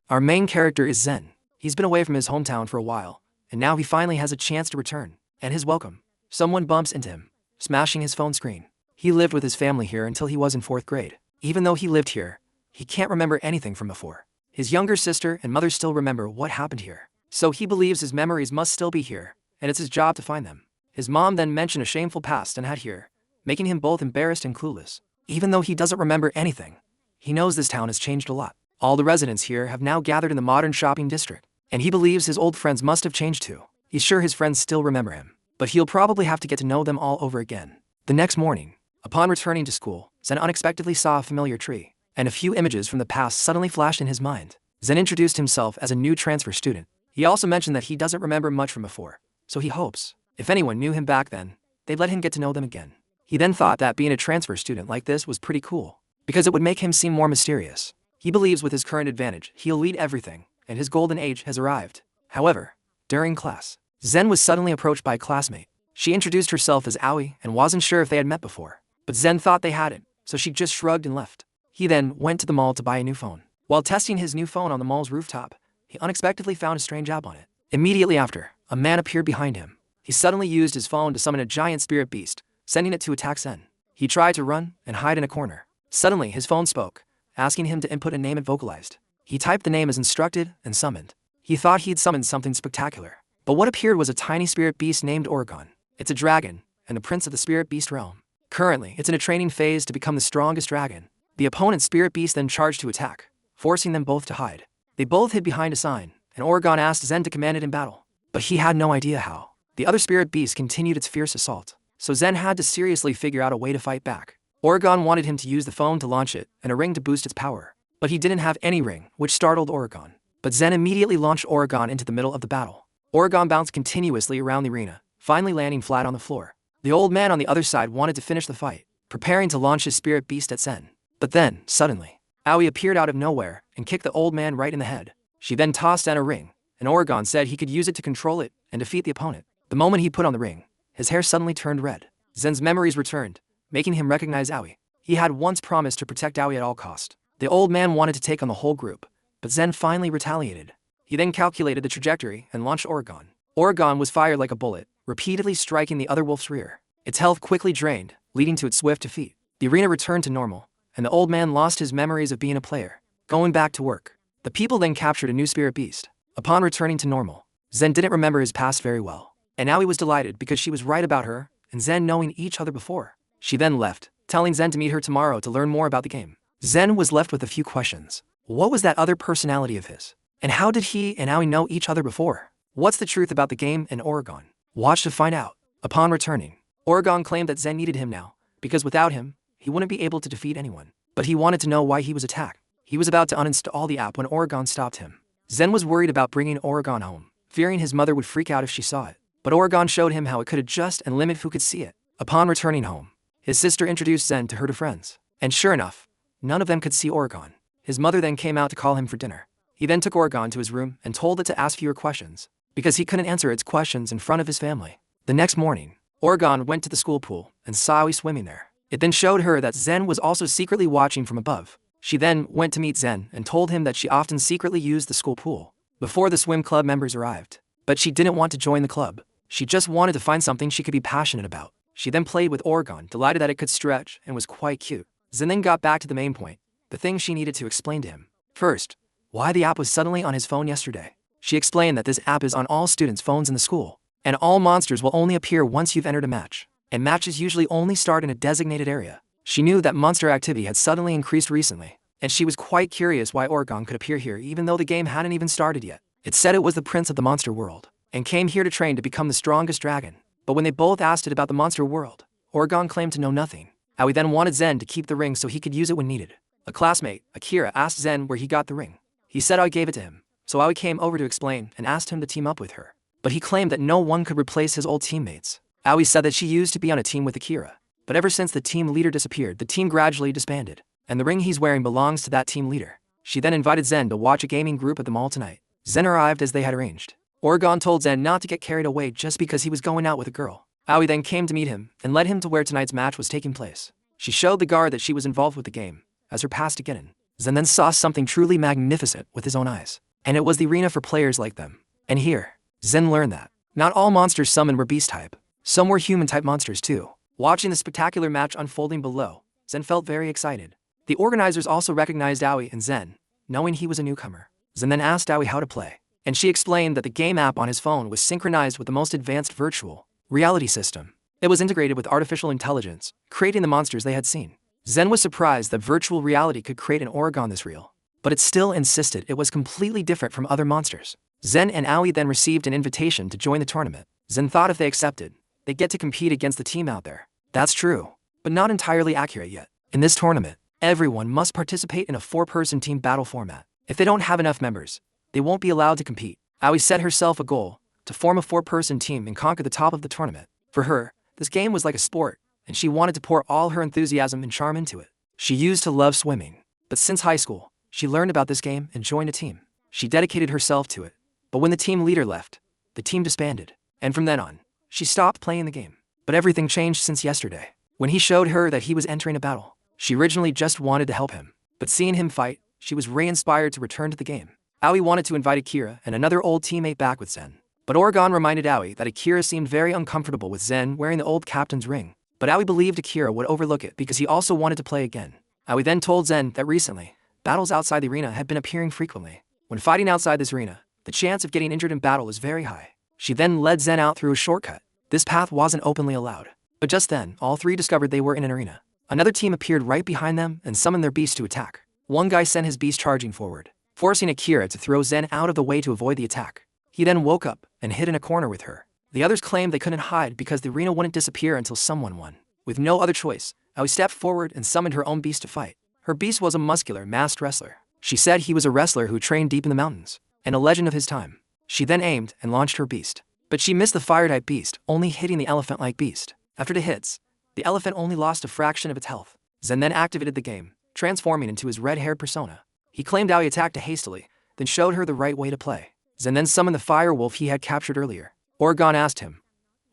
Our main character is Zen. He's been away from his hometown for a while, and now he finally has a chance to return. And his welcome. Someone bumps into him, smashing his phone screen. He lived with his family here until he was in 4th grade. Even though he lived here, he can't remember anything from before. His younger sister and mother still remember what happened here. So he believes his memories must still be here, and it's his job to find them. His mom then mentioned a shameful past and had here, making him both embarrassed and clueless. Even though he doesn't remember anything, he knows this town has changed a lot. All the residents here have now gathered in the modern shopping district, and he believes his old friends must have changed too. He's sure his friends still remember him, but he'll probably have to get to know them all over again. The next morning, upon returning to school, Zen unexpectedly saw a familiar tree, and a few images from the past suddenly flashed in his mind. Zen introduced himself as a new transfer student. He also mentioned that he doesn't remember much from before, so he hopes, if anyone knew him back then, they'd let him get to know them again. He then thought that being a transfer student like this was pretty cool, because it would make him seem more mysterious. He believes with his current advantage, he'll lead everything, and his golden age has arrived. However, during class, Zen was suddenly approached by a classmate. She introduced herself as Aoi and wasn't sure if they had met before, but Zen thought they hadn't, so she just shrugged and left. He then went to the mall to buy a new phone. While testing his new phone on the mall's rooftop, he unexpectedly found a strange app on it. Immediately after, a man appeared behind him. He suddenly used his phone to summon a giant spirit beast, sending it to attack Zen. He tried to run and hide in a corner. Suddenly, his phone spoke, asking him to input a name it vocalized. He typed the name as instructed and summoned. He thought he'd summoned something spectacular, but what appeared was a tiny spirit beast named Oregon. It's a dragon, and the prince of the spirit beast realm. Currently, it's in a training phase to become the strongest dragon. The opponent's spirit beast then charged to attack, forcing them both to hide. They both hid behind a sign, and Oregon asked Zen to command it in battle, but he had no idea how. The other spirit beast continued its fierce assault, so Zen had to seriously figure out a way to fight back. Oregon wanted him to use the phone to launch it and a ring to boost its power, but he didn't have any ring, which startled Oregon. But Zen immediately launched Oregon into the middle of the battle. Oregon bounced continuously around the arena, finally landing flat on the floor. The old man on the other side wanted to finish the fight, preparing to launch his spirit beast at Zen. But then, suddenly, Aoi appeared out of nowhere and kicked the old man right in the head. She then tossed Zen a ring, and Oregon said he could use it to control it and defeat the opponent. The moment he put on the ring, his hair suddenly turned red. Zen's memories returned, making him recognize Aoi. He had once promised to protect Aoi at all cost. The old man wanted to take on the whole group, but Zen finally retaliated. He then calculated the trajectory and launched Oregon. Oregon was fired like a bullet, repeatedly striking the other wolf's rear. Its health quickly drained, leading to its swift defeat. The arena returned to normal, and the old man lost his memories of being a player, going back to work. The people then captured a new spirit beast. Upon returning to normal, Zen didn't remember his past very well, and Aoi was delighted because she was right about her and Zen knowing each other before. She then left, telling Zen to meet her tomorrow to learn more about the game. Zen was left with a few questions. What was that other personality of his? And how did he and Aoi know each other before? What's the truth about the game and Oregon? Watch to find out. Upon returning, Oregon claimed that Zen needed him now, because without him, he wouldn't be able to defeat anyone. But he wanted to know why he was attacked. He was about to uninstall the app when Oregon stopped him. Zen was worried about bringing Oregon home, fearing his mother would freak out if she saw it. But Oregon showed him how it could adjust and limit who could see it. Upon returning home, his sister introduced Zen to her friends. And sure enough, none of them could see Oregon. His mother then came out to call him for dinner. He then took Oregon to his room and told it to ask fewer questions, because he couldn't answer its questions in front of his family. The next morning, Oregon went to the school pool and saw Aoi swimming there. It then showed her that Zen was also secretly watching from above. She then went to meet Zen and told him that she often secretly used the school pool before the swim club members arrived. But she didn't want to join the club. She just wanted to find something she could be passionate about. She then played with Oregon, delighted that it could stretch and was quite cute. Zen then got back to the main point, the thing she needed to explain to him. First, why the app was suddenly on his phone yesterday. She explained that this app is on all students' phones in the school, and all monsters will only appear once you've entered a match, and matches usually only start in a designated area. She knew that monster activity had suddenly increased recently, and she was quite curious why Oregon could appear here even though the game hadn't even started yet. It said it was the prince of the monster world, and came here to train to become the strongest dragon. But when they both asked it about the monster world, Oregon claimed to know nothing. Aoi then wanted Zen to keep the ring so he could use it when needed. A classmate, Akira, asked Zen where he got the ring. He said Aoi gave it to him, so Aoi came over to explain and asked him to team up with her. But he claimed that no one could replace his old teammates. Aoi said that she used to be on a team with Akira, but ever since the team leader disappeared, the team gradually disbanded, and the ring he's wearing belongs to that team leader. She then invited Zen to watch a gaming group at the mall tonight. Zen arrived as they had arranged. Oregon told Zen not to get carried away just because he was going out with a girl. Aoi then came to meet him and led him to where tonight's match was taking place. She showed the guard that she was involved with the game, as her past to get in. Zen then saw something truly magnificent with his own eyes. And it was the arena for players like them. And here, Zen learned that not all monsters summoned were beast type. Some were human type monsters too. Watching the spectacular match unfolding below, Zen felt very excited. The organizers also recognized Aoi and Zen, knowing he was a newcomer. Zen then asked Aoi how to play, and she explained that the game app on his phone was synchronized with the most advanced virtual reality system. It was integrated with artificial intelligence, creating the monsters they had seen. Zen was surprised that virtual reality could create an Oregon this real, but it still insisted it was completely different from other monsters. Zen and Aoi then received an invitation to join the tournament. Zen thought if they accepted, they'd get to compete against the team out there. That's true, but not entirely accurate yet. In this tournament, everyone must participate in a 4-person team battle format. If they don't have enough members, they won't be allowed to compete. Aoi set herself a goal to form a 4-person team and conquer the top of the tournament. For her, this game was like a sport, and she wanted to pour all her enthusiasm and charm into it. She used to love swimming, but since high school, she learned about this game and joined a team. She dedicated herself to it, but when the team leader left, the team disbanded, and from then on, she stopped playing the game. But everything changed since yesterday, when he showed her that he was entering a battle. She originally just wanted to help him, but seeing him fight, she was re-inspired to return to the game. Aoi wanted to invite Akira and another old teammate back with Zen, but Oregon reminded Aoi that Akira seemed very uncomfortable with Zen wearing the old captain's ring. But Aoi believed Akira would overlook it because he also wanted to play again. Aoi then told Zen that recently, battles outside the arena had been appearing frequently. When fighting outside this arena, the chance of getting injured in battle is very high. She then led Zen out through a shortcut. This path wasn't openly allowed. But just then, all three discovered they were in an arena. Another team appeared right behind them and summoned their beast to attack. One guy sent his beast charging forward, forcing Akira to throw Zen out of the way to avoid the attack. He then woke up and hid in a corner with her. The others claimed they couldn't hide because the arena wouldn't disappear until someone won. With no other choice, Aoi stepped forward and summoned her own beast to fight. Her beast was a muscular, masked wrestler. She said he was a wrestler who trained deep in the mountains, and a legend of his time. She then aimed and launched her beast. But she missed the fire-type beast, only hitting the elephant-like beast. After the hits, the elephant only lost a fraction of its health. Zen then activated the game, transforming into his red-haired persona. He claimed Aoi attacked hastily, then showed her the right way to play. Zen then summoned the fire wolf he had captured earlier. Oregon asked him,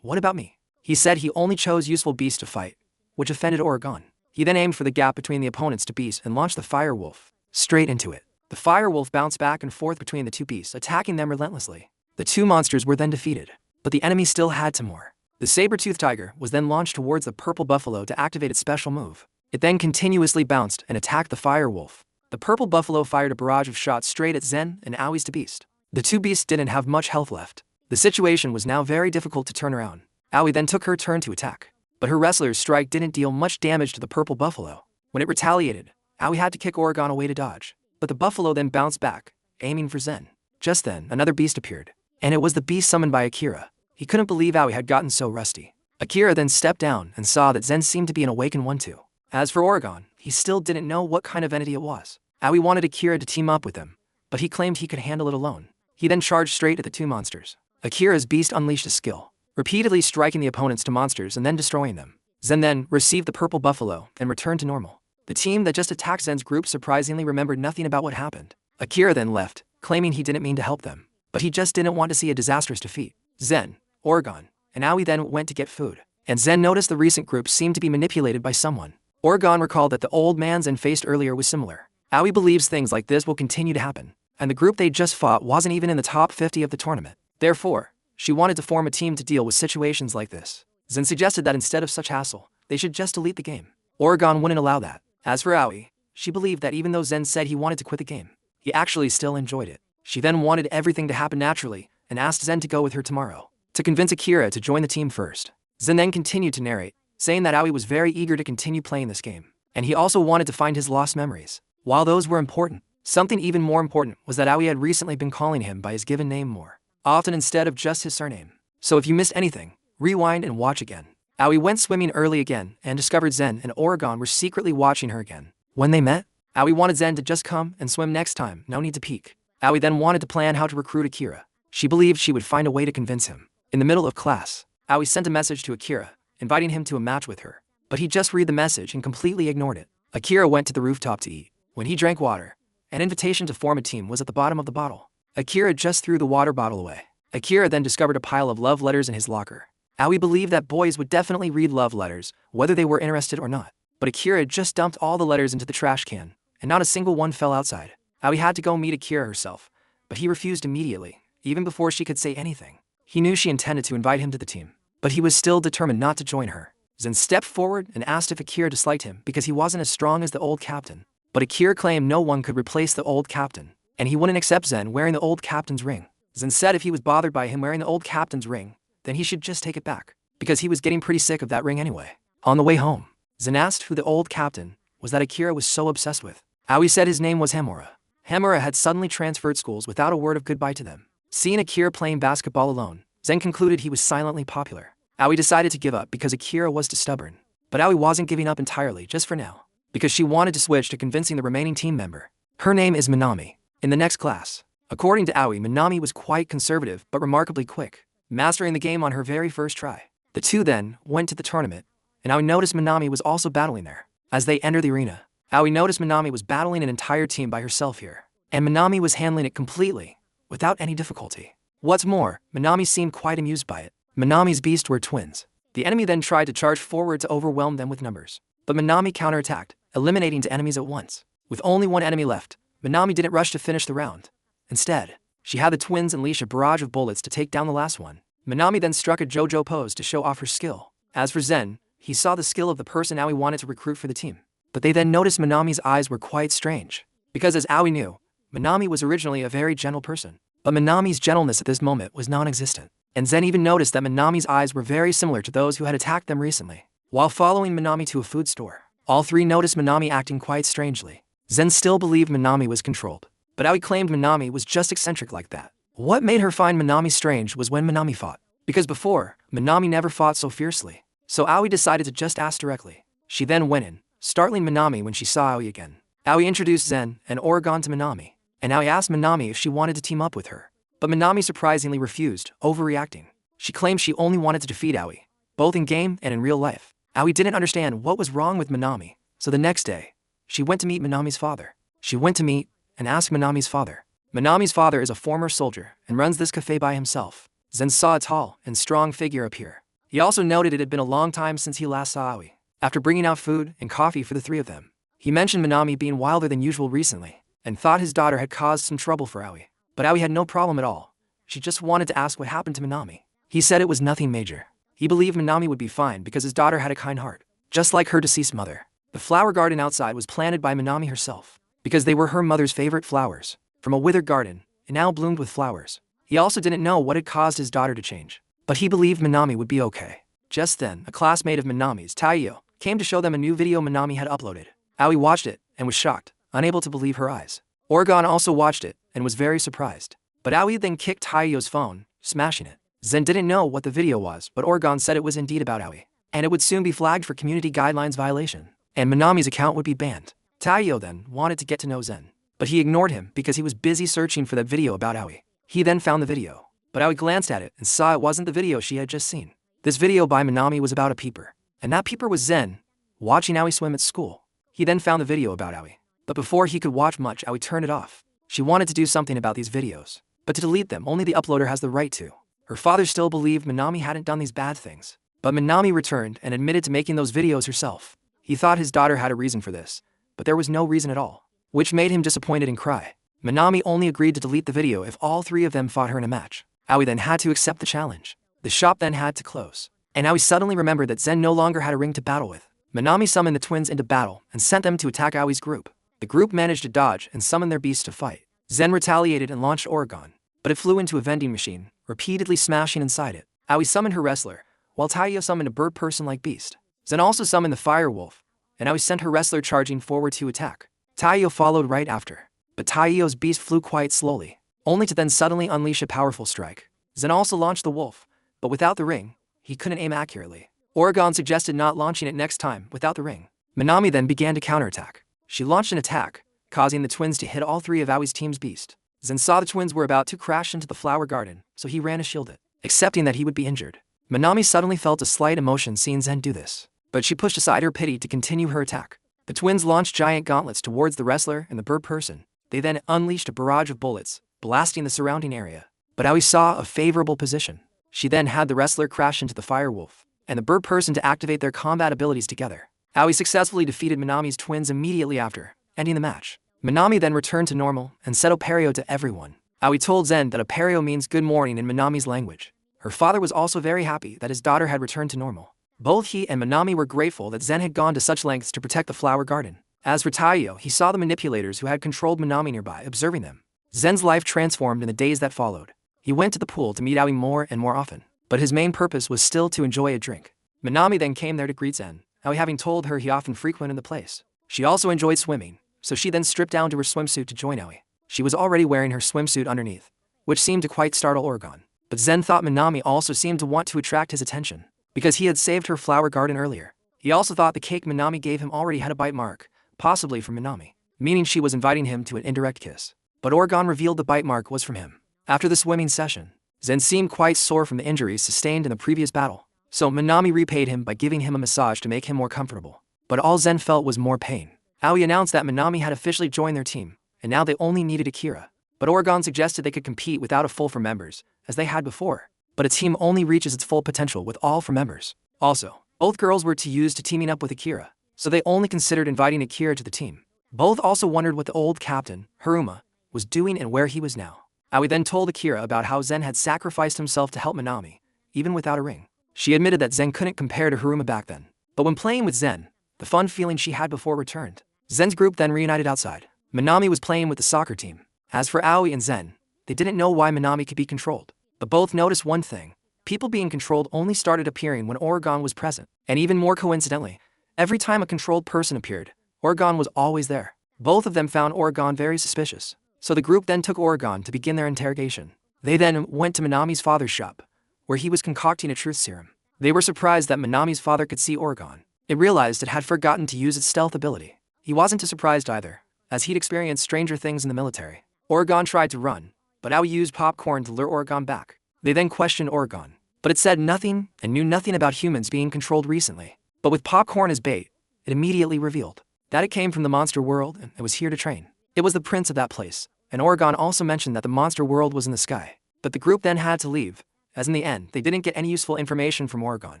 "What about me?" He said he only chose useful beasts to fight, which offended Oregon. He then aimed for the gap between the opponents to beasts and launched the fire wolf straight into it. The fire wolf bounced back and forth between the two beasts, attacking them relentlessly. The two monsters were then defeated, but the enemy still had some more. The saber-toothed tiger was then launched towards the purple buffalo to activate its special move. It then continuously bounced and attacked the fire wolf. The purple buffalo fired a barrage of shots straight at Zen and Aoi's beast. The two beasts didn't have much health left. The situation was now very difficult to turn around. Aoi then took her turn to attack, but her wrestler's strike didn't deal much damage to the purple buffalo. When it retaliated, Aoi had to kick Oregon away to dodge, but the buffalo then bounced back, aiming for Zen. Just then, another beast appeared, and it was the beast summoned by Akira. He couldn't believe Aoi had gotten so rusty. Akira then stepped down and saw that Zen seemed to be an awakened one too. As for Oregon, he still didn't know what kind of entity it was. Aoi wanted Akira to team up with him, but he claimed he could handle it alone. He then charged straight at the two monsters. Akira's beast unleashed a skill, repeatedly striking the opponents to monsters and then destroying them. Zen then received the purple buffalo and returned to normal. The team that just attacked Zen's group surprisingly remembered nothing about what happened. Akira then left, claiming he didn't mean to help them, but he just didn't want to see a disastrous defeat. Zen, Oregon, and Aoi then went to get food, and Zen noticed the recent group seemed to be manipulated by someone. Oregon recalled that the old man Zen faced earlier was similar. Aoi believes things like this will continue to happen, and the group they just fought wasn't even in the top 50 of the tournament. Therefore, she wanted to form a team to deal with situations like this. Zen suggested that instead of such hassle, they should just delete the game. Oregon wouldn't allow that. As for Aoi, she believed that even though Zen said he wanted to quit the game, he actually still enjoyed it. She then wanted everything to happen naturally and asked Zen to go with her tomorrow, to convince Akira to join the team first. Zen then continued to narrate, saying that Aoi was very eager to continue playing this game, and he also wanted to find his lost memories. While those were important, something even more important was that Aoi had recently been calling him by his given name more often instead of just his surname. So if you missed anything, rewind and watch again. Aoi went swimming early again and discovered Zen and Oregon were secretly watching her again. When they met, Aoi wanted Zen to just come and swim next time, no need to peek. Aoi then wanted to plan how to recruit Akira. She believed she would find a way to convince him. In the middle of class, Aoi sent a message to Akira, inviting him to a match with her, but he just read the message and completely ignored it. Akira went to the rooftop to eat. When he drank water, an invitation to form a team was at the bottom of the bottle. Akira just threw the water bottle away. Akira then discovered a pile of love letters in his locker. Aoi believed that boys would definitely read love letters, whether they were interested or not. But Akira just dumped all the letters into the trash can, and not a single one fell outside. Aoi had to go meet Akira herself, but he refused immediately, even before she could say anything. He knew she intended to invite him to the team, but he was still determined not to join her. Zen stepped forward and asked if Akira disliked him because he wasn't as strong as the old captain. But Akira claimed no one could replace the old captain, and he wouldn't accept Zen wearing the old captain's ring. Zen said if he was bothered by him wearing the old captain's ring, then he should just take it back, because he was getting pretty sick of that ring anyway. On the way home, Zen asked who the old captain was that Akira was so obsessed with. Aoi said his name was Hamura. Hamura had suddenly transferred schools without a word of goodbye to them. Seeing Akira playing basketball alone, Zen concluded he was silently popular. Aoi decided to give up because Akira was too stubborn. But Aoi wasn't giving up entirely just for now, because she wanted to switch to convincing the remaining team member. Her name is Minami. In the next class, according to Aoi, Minami was quite conservative but remarkably quick, mastering the game on her very first try. The two then went to the tournament, and Aoi noticed Minami was also battling there. As they entered the arena, Aoi noticed Minami was battling an entire team by herself here, and Minami was handling it completely, without any difficulty. What's more, Minami seemed quite amused by it. Minami's beasts were twins. The enemy then tried to charge forward to overwhelm them with numbers, but Minami counterattacked, eliminating two enemies at once. With only one enemy left, Minami didn't rush to finish the round. Instead, she had the twins unleash a barrage of bullets to take down the last one. Minami then struck a JoJo pose to show off her skill. As for Zen, he saw the skill of the person Aoi wanted to recruit for the team. But they then noticed Minami's eyes were quite strange, because as Aoi knew, Minami was originally a very gentle person. But Minami's gentleness at this moment was non-existent. And Zen even noticed that Minami's eyes were very similar to those who had attacked them recently. While following Minami to a food store, all three noticed Minami acting quite strangely. Zen still believed Minami was controlled, but Aoi claimed Minami was just eccentric like that. What made her find Minami strange was when Minami fought, because before, Minami never fought so fiercely. So Aoi decided to just ask directly. She then went in, startling Minami when she saw Aoi again. Aoi introduced Zen and Oregon to Minami, and Aoi asked Minami if she wanted to team up with her. But Minami surprisingly refused, overreacting. She claimed she only wanted to defeat Aoi, both in game and in real life. Aoi didn't understand what was wrong with Minami, so the next day, she went to meet Minami's father. She went to meet and ask Minami's father. Minami's father is a former soldier and runs this cafe by himself. Zen saw a tall and strong figure appear. He also noted it had been a long time since he last saw Aoi. After bringing out food and coffee for the three of them, he mentioned Minami being wilder than usual recently, and thought his daughter had caused some trouble for Aoi. But Aoi had no problem at all. She just wanted to ask what happened to Minami. He said it was nothing major. He believed Minami would be fine because his daughter had a kind heart, just like her deceased mother. The flower garden outside was planted by Minami herself, because they were her mother's favorite flowers. From a withered garden, it now bloomed with flowers. He also didn't know what had caused his daughter to change, but he believed Minami would be okay. Just then, a classmate of Minami's, Taiyo, came to show them a new video Minami had uploaded. Aoi watched it and was shocked, unable to believe her eyes. Oregon also watched it and was very surprised. But Aoi then kicked Taiyo's phone, smashing it. Zen didn't know what the video was, but Oregon said it was indeed about Aoi, and it would soon be flagged for community guidelines violation, and Minami's account would be banned. Taiyo then wanted to get to know Zen, but he ignored him because he was busy searching for that video about Aoi. He then found the video, but Aoi glanced at it and saw it wasn't the video she had just seen. This video by Minami was about a peeper, and that peeper was Zen, watching Aoi swim at school. He then found the video about Aoi, but before he could watch much, Aoi turned it off. She wanted to do something about these videos, but to delete them only the uploader has the right to. Her father still believed Minami hadn't done these bad things, but Minami returned and admitted to making those videos herself. He thought his daughter had a reason for this, but there was no reason at all, which made him disappointed and cry. Minami only agreed to delete the video if all three of them fought her in a match. Aoi then had to accept the challenge. The shop then had to close, and Aoi suddenly remembered that Zen no longer had a ring to battle with. Minami summoned the twins into battle and sent them to attack Aoi's group. The group managed to dodge and summon their beasts to fight. Zen retaliated and launched Oregon, but it flew into a vending machine, repeatedly smashing inside it. Aoi summoned her wrestler, while Taiyo summoned a bird person-like beast. Zen also summoned the fire wolf, and Aoi sent her wrestler charging forward to attack. Taiyo followed right after, but Taiyo's beast flew quite slowly, only to then suddenly unleash a powerful strike. Zen also launched the wolf, but without the ring, he couldn't aim accurately. Oregon suggested not launching it next time without the ring. Minami then began to counterattack. She launched an attack, causing the twins to hit all three of Aoi's team's beasts. Zen saw the twins were about to crash into the flower garden, so he ran to shield it, accepting that he would be injured. Minami suddenly felt a slight emotion seeing Zen do this, but she pushed aside her pity to continue her attack. The twins launched giant gauntlets towards the wrestler and the bird person. They then unleashed a barrage of bullets, blasting the surrounding area. But Aoi saw a favorable position. She then had the wrestler crash into the fire wolf, and the bird person to activate their combat abilities together. Aoi successfully defeated Minami's twins immediately after, ending the match. Minami then returned to normal and said "Operio" to everyone. Aoi told Zen that "Operio" means good morning in Minami's language. Her father was also very happy that his daughter had returned to normal. Both he and Minami were grateful that Zen had gone to such lengths to protect the flower garden. As for Taiyo, he saw the manipulators who had controlled Minami nearby, observing them. Zen's life transformed in the days that followed. He went to the pool to meet Aoi more and more often, but his main purpose was still to enjoy a drink. Minami then came there to greet Zen, Aoi having told her he often frequented the place. She also enjoyed swimming, so she then stripped down to her swimsuit to join Aoi. She was already wearing her swimsuit underneath, which seemed to quite startle Oregon. But Zen thought Minami also seemed to want to attract his attention, because he had saved her flower garden earlier. He also thought the cake Minami gave him already had a bite mark, possibly from Minami, meaning she was inviting him to an indirect kiss. But Oregon revealed the bite mark was from him. After the swimming session, Zen seemed quite sore from the injuries sustained in the previous battle, so Minami repaid him by giving him a massage to make him more comfortable. But all Zen felt was more pain. Aoi announced that Minami had officially joined their team, and now they only needed Akira. But Oregon suggested they could compete without a full 4 members, as they had before. But a team only reaches its full potential with all 4 members. Also, both girls were too used to teaming up with Akira, so they only considered inviting Akira to the team. Both also wondered what the old captain, Haruma, was doing and where he was now. Aoi then told Akira about how Zen had sacrificed himself to help Minami, even without a ring. She admitted that Zen couldn't compare to Haruma back then. But when playing with Zen, the fun feeling she had before returned. Zen's group then reunited outside. Minami was playing with the soccer team. As for Aoi and Zen, they didn't know why Minami could be controlled. But both noticed one thing. People being controlled only started appearing when Oregon was present. And even more coincidentally, every time a controlled person appeared, Oregon was always there. Both of them found Oregon very suspicious. So the group then took Oregon to begin their interrogation. They then went to Minami's father's shop, where he was concocting a truth serum. They were surprised that Minami's father could see Oregon. It realized it had forgotten to use its stealth ability. He wasn't too surprised either, as he'd experienced stranger things in the military. Oregon tried to run, but Aoi used popcorn to lure Oregon back. They then questioned Oregon, but it said nothing and knew nothing about humans being controlled recently. But with popcorn as bait, it immediately revealed that it came from the monster world and it was here to train. It was the prince of that place, and Oregon also mentioned that the monster world was in the sky. But the group then had to leave, as in the end, they didn't get any useful information from Oregon.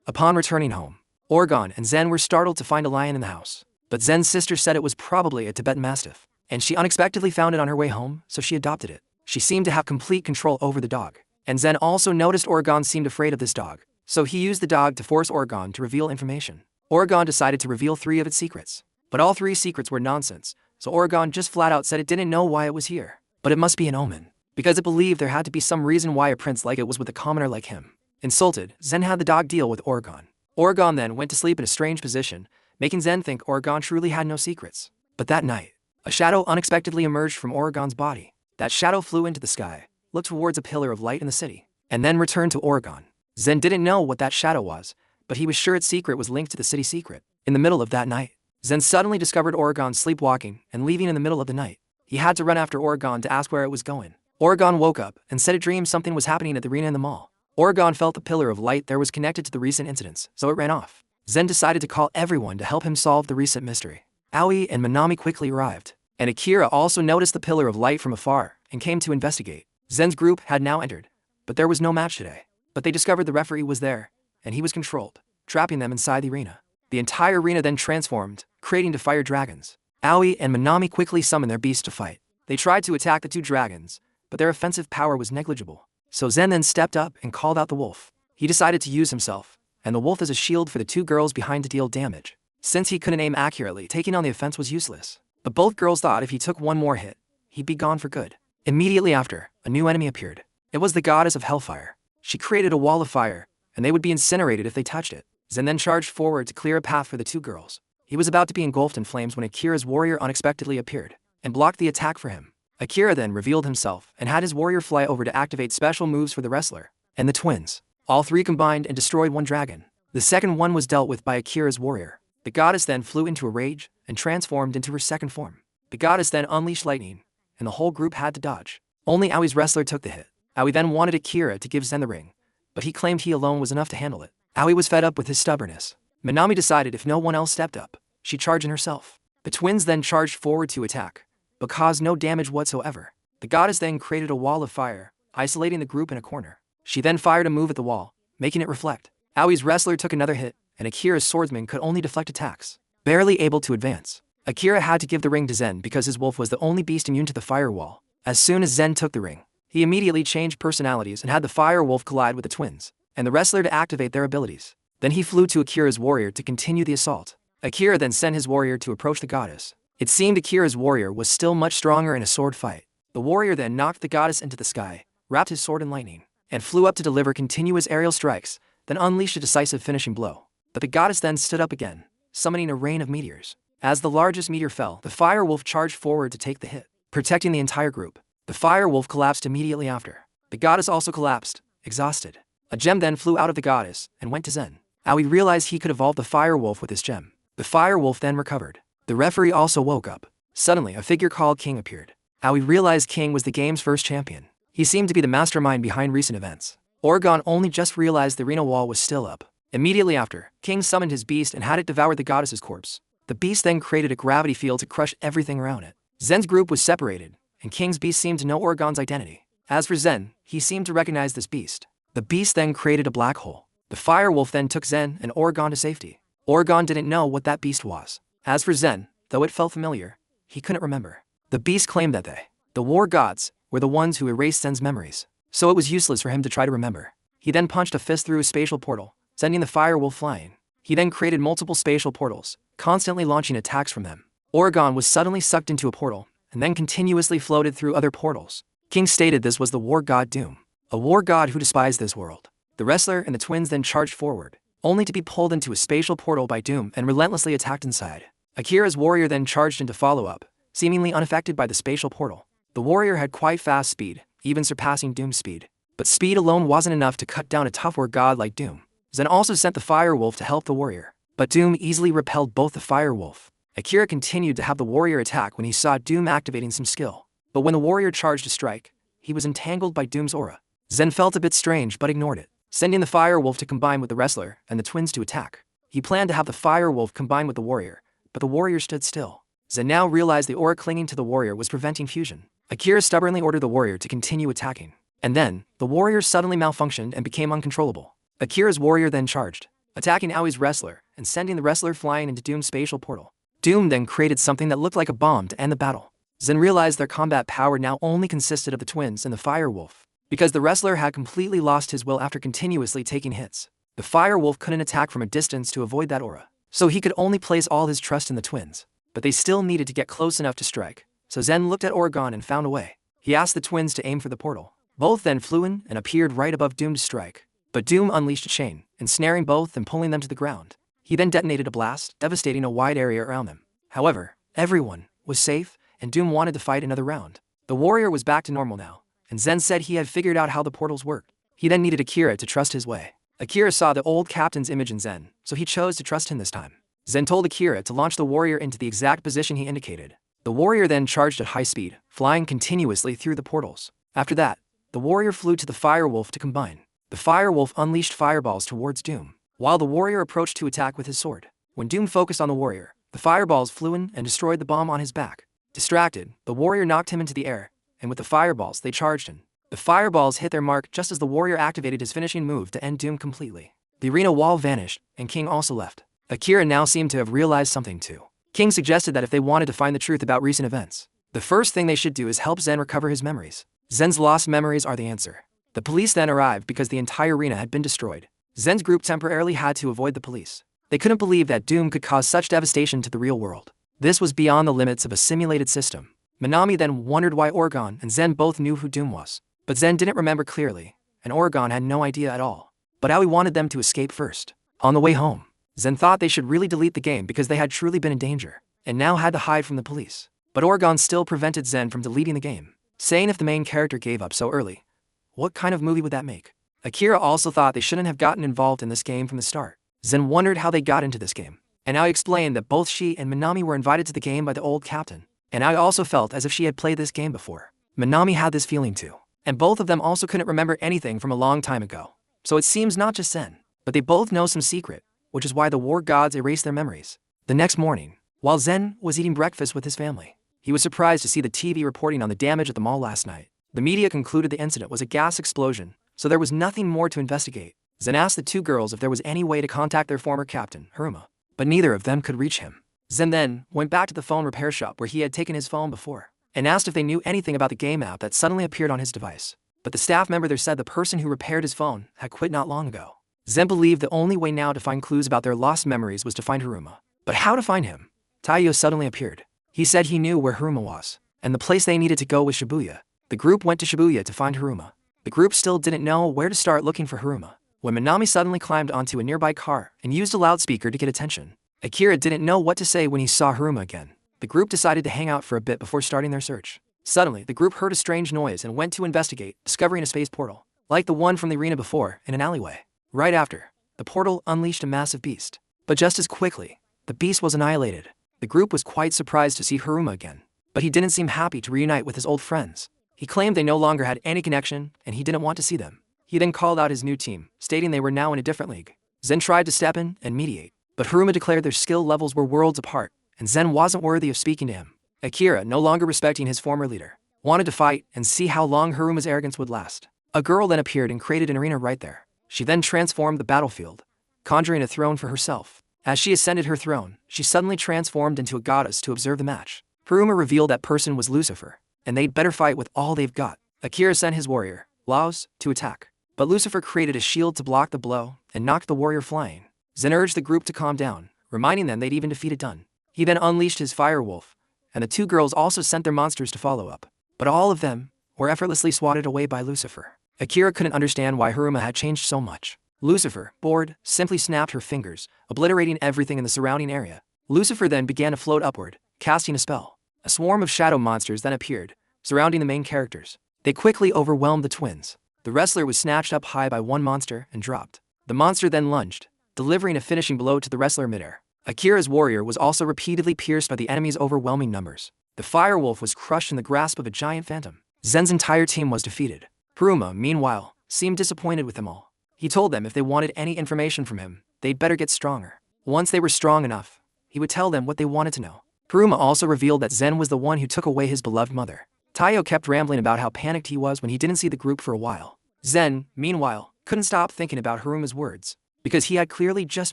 Upon returning home, Oregon and Zen were startled to find a lion in the house. But Zen's sister said it was probably a Tibetan Mastiff, and she unexpectedly found it on her way home, so she adopted it. She seemed to have complete control over the dog. And Zen also noticed Oregon seemed afraid of this dog, so he used the dog to force Oregon to reveal information. Oregon decided to reveal 3 of its secrets. But all 3 secrets were nonsense, so Oregon just flat out said it didn't know why it was here. But it must be an omen, because it believed there had to be some reason why a prince like it was with a commoner like him. Insulted, Zen had the dog deal with Oregon. Oregon then went to sleep in a strange position, making Zen think Oregon truly had no secrets. But that night, a shadow unexpectedly emerged from Oregon's body. That shadow flew into the sky, looked towards a pillar of light in the city, and then returned to Oregon. Zen didn't know what that shadow was, but he was sure its secret was linked to the city secret. In the middle of that night, Zen suddenly discovered Oregon sleepwalking and leaving in the middle of the night. He had to run after Oregon to ask where it was going. Oregon woke up and said it dreamed something was happening at the arena in the mall. Oregon felt the pillar of light there was connected to the recent incidents, so it ran off. Zen decided to call everyone to help him solve the recent mystery. Aoi and Minami quickly arrived, and Akira also noticed the pillar of light from afar and came to investigate. Zen's group had now entered, but there was no match today. But they discovered the referee was there, and he was controlled, trapping them inside the arena. The entire arena then transformed, creating to fire dragons. Aoi and Minami quickly summoned their beasts to fight. They tried to attack the 2 dragons, but their offensive power was negligible. So Zen then stepped up and called out the wolf. He decided to use himself, and the wolf as a shield for the 2 girls behind to deal damage. Since he couldn't aim accurately, taking on the offense was useless. But both girls thought if he took one more hit, he'd be gone for good. Immediately after, a new enemy appeared. It was the goddess of hellfire. She created a wall of fire, and they would be incinerated if they touched it. Zen then charged forward to clear a path for the 2 girls. He was about to be engulfed in flames when Akira's warrior unexpectedly appeared and blocked the attack for him. Akira then revealed himself and had his warrior fly over to activate special moves for the wrestler and the twins. All 3 combined and destroyed 1 dragon. The second one was dealt with by Akira's warrior. The goddess then flew into a rage and transformed into her second form. The goddess then unleashed lightning, and the whole group had to dodge. Only Aoi's wrestler took the hit. Aoi then wanted Akira to give Zen the ring, but he claimed he alone was enough to handle it. Aoi was fed up with his stubbornness. Minami decided if no one else stepped up, she'd charge in herself. The twins then charged forward to attack, but caused no damage whatsoever. The goddess then created a wall of fire, isolating the group in a corner. She then fired a move at the wall, making it reflect. Aoi's wrestler took another hit, and Akira's swordsman could only deflect attacks, barely able to advance. Akira had to give the ring to Zen because his wolf was the only beast immune to the firewall. As soon as Zen took the ring, he immediately changed personalities and had the fire wolf collide with the twins and the wrestler to activate their abilities. Then he flew to Akira's warrior to continue the assault. Akira then sent his warrior to approach the goddess. It seemed Akira's warrior was still much stronger in a sword fight. The warrior then knocked the goddess into the sky, wrapped his sword in lightning, and flew up to deliver continuous aerial strikes, then unleashed a decisive finishing blow. But the goddess then stood up again, summoning a rain of meteors. As the largest meteor fell, the fire wolf charged forward to take the hit, protecting the entire group. The fire wolf collapsed immediately after. The goddess also collapsed, exhausted. A gem then flew out of the goddess and went to Zen. Aoi realized he could evolve the fire wolf with this gem. The fire wolf then recovered. The referee also woke up. Suddenly, a figure called King appeared. Aoi realized King was the game's first champion. He seemed to be the mastermind behind recent events. Oregon only just realized the arena wall was still up. Immediately after, King summoned his beast and had it devour the goddess's corpse. The beast then created a gravity field to crush everything around it. Zen's group was separated, and King's beast seemed to know Oregon's identity. As for Zen, he seemed to recognize this beast. The beast then created a black hole. The fire wolf then took Zen and Oregon to safety. Oregon didn't know what that beast was. As for Zen, though it felt familiar, he couldn't remember. The beast claimed that they, the war gods, were the ones who erased Zen's memories, so it was useless for him to try to remember. He then punched a fist through a spatial portal, sending the fire wolf flying. He then created multiple spatial portals, constantly launching attacks from them. Oregon was suddenly sucked into a portal, and then continuously floated through other portals. King stated this was the war god Doom, a war god who despised this world. The wrestler and the twins then charged forward, only to be pulled into a spatial portal by Doom and relentlessly attacked inside. Akira's warrior then charged in to follow up, seemingly unaffected by the spatial portal. The warrior had quite fast speed, even surpassing Doom's speed. But speed alone wasn't enough to cut down a tough war god like Doom. Zen also sent the fire wolf to help the warrior, but Doom easily repelled both the fire wolf. Akira continued to have the warrior attack when he saw Doom activating some skill. But when the warrior charged to strike, he was entangled by Doom's aura. Zen felt a bit strange but ignored it, sending the fire wolf to combine with the wrestler and the twins to attack. He planned to have the fire wolf combine with the warrior, but the warrior stood still. Zen now realized the aura clinging to the warrior was preventing fusion. Akira stubbornly ordered the warrior to continue attacking. And then, the warrior suddenly malfunctioned and became uncontrollable. Akira's warrior then charged, attacking Aoi's wrestler and sending the wrestler flying into Doom's spatial portal. Doom then created something that looked like a bomb to end the battle. Zen realized their combat power now only consisted of the twins and the fire wolf, because the wrestler had completely lost his will after continuously taking hits. The fire wolf couldn't attack from a distance to avoid that aura, so he could only place all his trust in the twins. But they still needed to get close enough to strike, so Zen looked at Oregon and found a way. He asked the twins to aim for the portal. Both then flew in and appeared right above Doom to strike. But Doom unleashed a chain, ensnaring both and pulling them to the ground. He then detonated a blast, devastating a wide area around them. However, everyone was safe, and Doom wanted to fight another round. The warrior was back to normal now, and Zen said he had figured out how the portals worked. He then needed Akira to trust his way. Akira saw the old captain's image in Zen, so he chose to trust him this time. Zen told Akira to launch the warrior into the exact position he indicated. The warrior then charged at high speed, flying continuously through the portals. After that, the warrior flew to the fire wolf to combine. The fire wolf unleashed fireballs towards Doom, while the warrior approached to attack with his sword. When Doom focused on the warrior, the fireballs flew in and destroyed the bomb on his back. Distracted, the warrior knocked him into the air, and with the fireballs they charged him. The fireballs hit their mark just as the warrior activated his finishing move to end Doom completely. The arena wall vanished, and King also left. Akira now seemed to have realized something too. King suggested that if they wanted to find the truth about recent events, the first thing they should do is help Zen recover his memories. Zen's lost memories are the answer. The police then arrived because the entire arena had been destroyed. Zen's group temporarily had to avoid the police. They couldn't believe that Doom could cause such devastation to the real world. This was beyond the limits of a simulated system. Minami then wondered why Oregon and Zen both knew who Doom was. But Zen didn't remember clearly, and Oregon had no idea at all. But Aoi wanted them to escape first. On the way home, Zen thought they should really delete the game because they had truly been in danger, and now had to hide from the police. But Oregon still prevented Zen from deleting the game, saying if the main character gave up so early, what kind of movie would that make? Akira also thought they shouldn't have gotten involved in this game from the start. Zen wondered how they got into this game, and Aoi explained that both she and Minami were invited to the game by the old captain, and Aoi also felt as if she had played this game before. Minami had this feeling too, and both of them also couldn't remember anything from a long time ago. So it seems not just Zen, but they both know some secret, which is why the war gods erased their memories. The next morning, while Zen was eating breakfast with his family, he was surprised to see the TV reporting on the damage at the mall last night. The media concluded the incident was a gas explosion, so there was nothing more to investigate. Zen asked the two girls if there was any way to contact their former captain, Hiruma, but neither of them could reach him. Zen then went back to the phone repair shop where he had taken his phone before, and asked if they knew anything about the game app that suddenly appeared on his device. But the staff member there said the person who repaired his phone had quit not long ago. Zen believed the only way now to find clues about their lost memories was to find Haruma. But how to find him? Taiyo suddenly appeared. He said he knew where Haruma was, and the place they needed to go was Shibuya. The group went to Shibuya to find Haruma. The group still didn't know where to start looking for Haruma, when Minami suddenly climbed onto a nearby car and used a loudspeaker to get attention. Akira didn't know what to say when he saw Haruma again. The group decided to hang out for a bit before starting their search. Suddenly, the group heard a strange noise and went to investigate, discovering a space portal, like the one from the arena before, in an alleyway. Right after, the portal unleashed a massive beast. But just as quickly, the beast was annihilated. The group was quite surprised to see Haruma again, but he didn't seem happy to reunite with his old friends. He claimed they no longer had any connection, and he didn't want to see them. He then called out his new team, stating they were now in a different league. Zen tried to step in and mediate, but Haruma declared their skill levels were worlds apart, and Zen wasn't worthy of speaking to him. Akira, no longer respecting his former leader, wanted to fight and see how long Haruma's arrogance would last. A girl then appeared and created an arena right there. She then transformed the battlefield, conjuring a throne for herself. As she ascended her throne, she suddenly transformed into a goddess to observe the match. Haruma revealed that person was Lucifer, and they'd better fight with all they've got. Akira sent his warrior, Laos, to attack, but Lucifer created a shield to block the blow and knocked the warrior flying. Zen urged the group to calm down, reminding them they'd even defeated Dun. He then unleashed his fire wolf, and the two girls also sent their monsters to follow up. But all of them were effortlessly swatted away by Lucifer. Akira couldn't understand why Haruma had changed so much. Lucifer, bored, simply snapped her fingers, obliterating everything in the surrounding area. Lucifer then began to float upward, casting a spell. A swarm of shadow monsters then appeared, surrounding the main characters. They quickly overwhelmed the twins. The wrestler was snatched up high by one monster and dropped. The monster then lunged, delivering a finishing blow to the wrestler midair. Akira's warrior was also repeatedly pierced by the enemy's overwhelming numbers. The firewolf was crushed in the grasp of a giant phantom. Zen's entire team was defeated. Haruma, meanwhile, seemed disappointed with them all. He told them if they wanted any information from him, they'd better get stronger. Once they were strong enough, he would tell them what they wanted to know. Haruma also revealed that Zen was the one who took away his beloved mother. Taiyo kept rambling about how panicked he was when he didn't see the group for a while. Zen, meanwhile, couldn't stop thinking about Haruma's words. Because he had clearly just